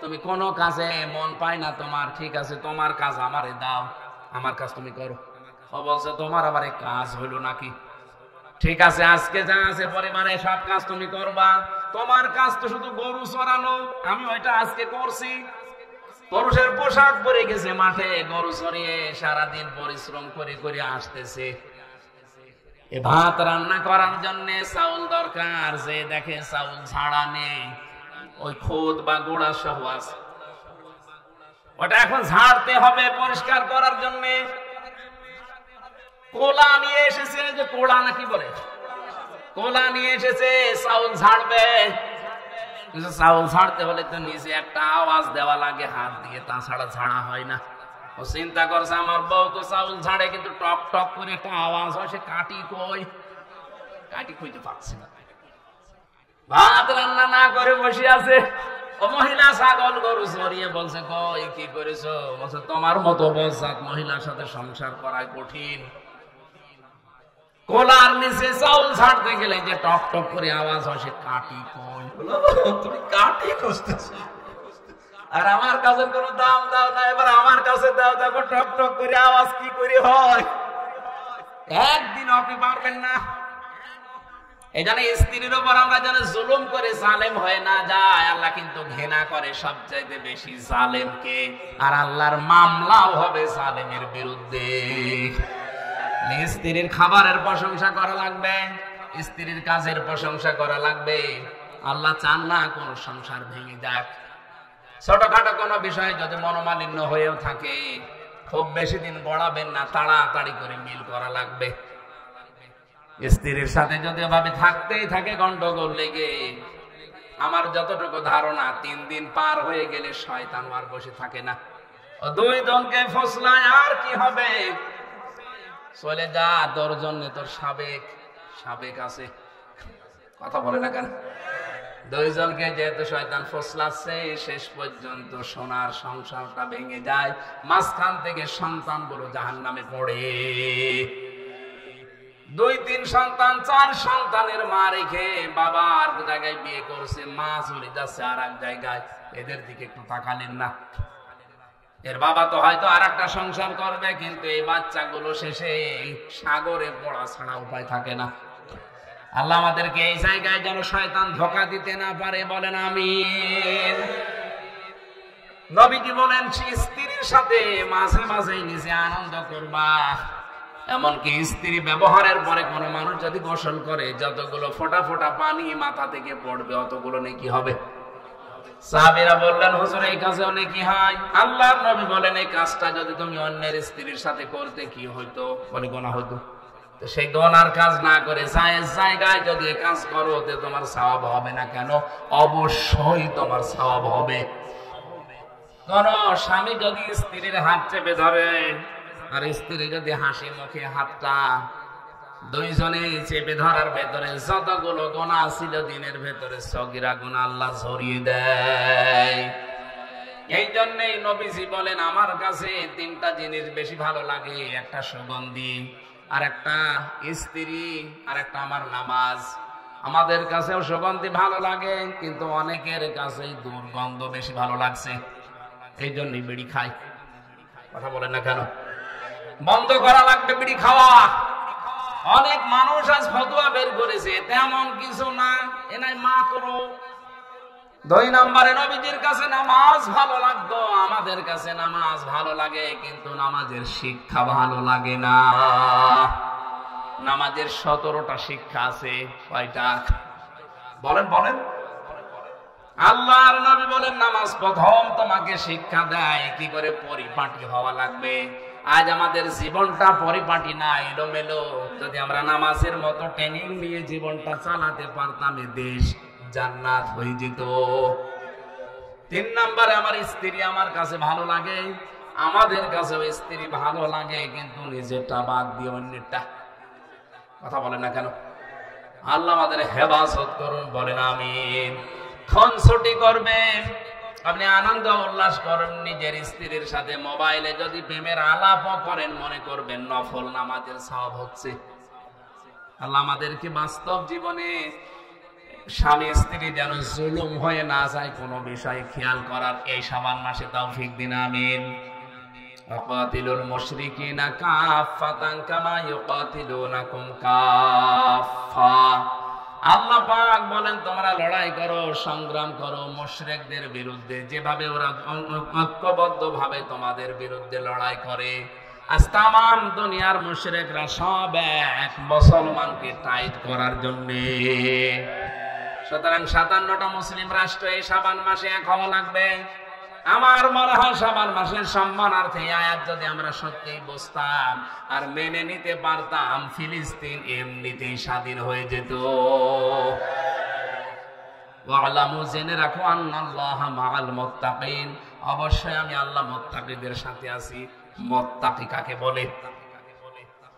তুমি কোনো কাজে মন পায় না তোমার, ঠিক আছে তোমার কাজ আমারে দাও, আমার কাজ তুমি করো। ও বলছে তোমার আবার এই কাজ হইলো নাকি? ঠিক আছে আজকে যা আছে পরিবারে সব কাজ তুমি করবা, তোমার কাজ তো শুধু গরু চড়ানো, আমি ওইটা আজকে করছি। পুরুষের পোশাক পরে গেছে মাঠে গরু চড়িয়ে সারাদিন পরিশ্রম করে করে আসতেছে, ভাত রান্না করার জন্য চাউল দরকার, যে দেখে চাউল ছাড়া নেই, ওই খোদ বা গোড়া সহ আছে, ওটা এখন ঝাড়তে হবে পরিষ্কার করার জন্য। কোলা নিয়ে এসেছে, যে কোড়া নাকি বলে, কোলা নিয়ে এসেছে চাউল ঝাড়বে। চাউল ছাড়তে হলে তো নিচে একটা আওয়াজ দেওয়া লাগে হাত দিয়ে, তাছাড়া ঝাড়া হয় না। ও চিন্তা করছে আমার বউ তো চাউল ঝাড়ে কিন্তু টক টক করে একটা আওয়াজ হয়, সে কাটি কই। কাটি খুঁজে পাচ্ছি না। ভাত রান্না না করে বসে আছে, ও মহিলা ছাগল গরু চড়িয়ে বলছে, কই কি করেছো? বলছে, তোমার মতো বজ্জাত মহিলার সাথে সংসার করাই কঠিন। কোলার নিচে চাউল ছাড়তে গেলে যে টক টক করে আওয়াজ হয়, সে কাটি কই? তুমি কাটি খুঁজতেছো, আর আমার কাছে কোনো দাম দাও না, এবার আমার কাছে দাও, দেখো টক টক করে আওয়াজ কি করে হয়। একদিন আপনি পারবেন না। এই জন্য স্ত্রীর উপর আমরা যেন জুলুম করে জালেম হয়ে না যায়। আল্লাহ কিন্তু ঘৃণা করে সবচাইতে বেশি জালেমকে, আর আল্লাহর মামলাও হবে জালেমের বিরুদ্ধে। স্ত্রীর খাবারের প্রশংসা করা লাগবে, স্ত্রীর কাজের প্রশংসা করা লাগবে। আল্লাহ চান না কোন সংসার ভেঙে যাক। ছোটখাটো কোনো বিষয়ে যদি মনোমালিন্য হয়েও থাকে, খুব বেশি দিন গড়াবেন না, তাড়াতাড়ি করে মিল করা লাগবে। স্ত্রীর সাথে যদি এভাবে থাকতেই থাকে গন্ডগোল লেগে, আমার যতটুকু ধারণা 3 দিন পার হয়ে গেলে শয়তান আর বসে থাকে না। ও 2 জনকে ফসলায় আর কি হবে, চলে যা, তোর জন্য তোর সাবেক আছে। কথা বলে না কেন? 2 জনকে যেহেতু শয়তান ফসলাচ্ছে, শেষ পর্যন্ত সোনার সংসারটা ভেঙে যায়, মাঝখান থেকে সন্তানগুলো জাহান্নামে পড়ে। 2-3 সন্তান, 4 সন্তানের মা রেখে বাবা আর জায়গায় বিয়ে করছে, মা চলে যাচ্ছে আর এক জায়গায়। এদের দিকে একটু তাকালেন না? এর বাবা তো হয়তো আর একটা সংসার করবে, কিন্তু এই বাচ্চাগুলো শেষে সাগরে পড়া ছাড়া উপায় থাকে না। আল্লাহ আমাদেরকে এই জায়গায় যেন শয়তান ধোঁকা দিতে না পারে, বলেন আমিন। নবীজি বলেন, স্ত্রীর সাথে মাঝে মাঝে নিজে আনন্দ করবা। এমনকি স্ত্রী ব্যবহারের পরে কোনো মানুষ যদি গোসল করে, যতগুলো ফোঁটা ফোঁটা পানি মাথা থেকে পড়বে, অতগুলো নেকি হবে। সাহাবীরা বললেন, হুজুর এই কাজে নেকি হয়? আল্লাহর নবী বলেন, এই কাজটা যদি তুমি অন্যের স্ত্রীর সাথে করতে কি হইতো? বলে গুনাহ হইতো। তো সেই গুনার কাজ না করে জায়েজ জায়গায় যদি এই কাজ করো, তে তোমার সওয়াব হবে না কেন? অবশ্যই তোমার সওয়াব হবে। কোন স্বামী যদি স্ত্রীর হাত চেপে ধরে, আর স্ত্রী যদি হাসি মুখে হাতটা, 2 জনে চেপে ধরার ভেতরে যতগুলো গুনাহ ছিল দিনের ভেতরে, সগীরা গুনাহ আল্লাহ ঝরিয়ে দেয়। এই জন্যই নবীজি বলেন, আমার কাছে 3টা জিনিস বেশি ভালো লাগে, একটা সুগন্ধি, আর একটা স্ত্রী, আর একটা আমার নামাজ। আমাদের কাছেও সুগন্ধি ভালো লাগে, কিন্তু অনেকের কাছে দুর্গন্ধ বেশি ভালো লাগছে, এই জন্যই বিড়ি খাই। কথা বলেন না কেন? বন্ধ করা লাগবে বিড়ি খাওয়া। অনেক মানুষ আজ ফতোয়া বের করেছে, তেমন কিছু না, এনাই মা করো। 2 নম্বরে নবীজির কাছে নামাজ ভালো লাগতো, আমাদের কাছে নামাজ ভালো লাগে, কিন্তু নামাজের শিক্ষা ভালো লাগে না। নামাজের 17টা শিক্ষা আছে, কয়টা? বলেন বলেন। আল্লাহর নবী বলেন, নামাজ প্রথম তোমাকে শিক্ষা দেয় কি করে পরিপাটি হওয়া লাগবে। আজ আমাদের জীবনটা পরিপাটি না, এলোমেলো। যদি আমরা নামাজের মতো ট্রেনিং নিয়ে জীবনটা চালাতে পারতাম, দেশ জান্নাত হয়ে যেত। 3 নম্বরে আমার স্ত্রী আমার কাছে ভালো লাগে, আমাদের কাছেও স্ত্রী ভালো লাগে, কিন্তু নিজেরটা বাদ দিয়ে অন্যেরটা। কথা বলেন না কেন? আল্লাহ আমাদের হেফাজত করুন, বলেন আমিন। খুনসুটি করবেন, আপনি আনন্দ উল্লাস করেন নিজের স্ত্রীর সাথে, মোবাইলে যদি প্রেমের আলাপও করেন, মনে করবেন নফল নামাজের সওয়াব হচ্ছে। আল্লাহ আমাদেরকে বাস্তব জীবনে স্বামী স্ত্রী যেন জুলুম হয়ে না যায় কোনো বিষয়ে খেয়াল করার এই শাবান মাসে তৌফিক দিন, আমিন। ওয়াকাতিলুল মুশরিকিনা কাফাতান কামা ইউকাতিলুনাকুম কাফা। আল্লাহ পাক বলেন, তোমরা লড়াই করো, সংগ্রাম করো মুশরিকদের বিরুদ্ধে, যেভাবে ওরা ঐক্যবদ্ধ ভাবে তোমাদের বিরুদ্ধে লড়াই করে। আজ তামাম দুনিয়ার মুশরিকরা সব এক মুসলমানকে টাইট করার জন্য। সুতরাং 57টা মুসলিম রাষ্ট্র এই শাবান মাসে এক হওয়া লাগবে। আমার মনে হয় শাবান মাসের সম্মানার্থে আয়াত যদি আমরা সত্যি বুঝতাম আর মেনে নিতে পারতাম, ফিলিস্তিন এমনিতেই স্বাধীন হয়ে যেত। ওয়ালামু, জেনে রাখো, আন্নাল্লাহা মাআল মুত্তাকিন, অবশ্যই আমি আল্লাহ মুত্তাকিদের সাথে আছি। মুত্তাকি কাকে বলে?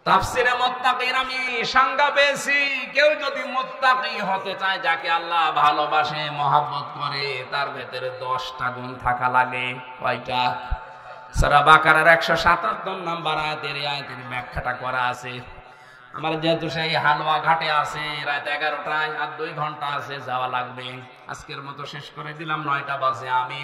তাফসিরে মুত্তাকিন আমি সংজ্ঞা পেয়েছি, কেউ যদি মুত্তাকি হতে চায়, যাকে আল্লাহ ভালোবাসে মহব্বত করে, তার ভেতরে 10টা গুণ থাকা লাগে। কয়টা? সূরা বাকারার 177 নম্বর আয়াতের আয়াতের ব্যাখ্যাটা করা আছে। আমার যেহেতু সেই হালুয়া ঘাটে আছে, রাত 11টায় আর 2 ঘন্টা আছে, যাওয়া লাগবে। আজকের মতো শেষ করে দিলাম, 9টা বাজে। আমি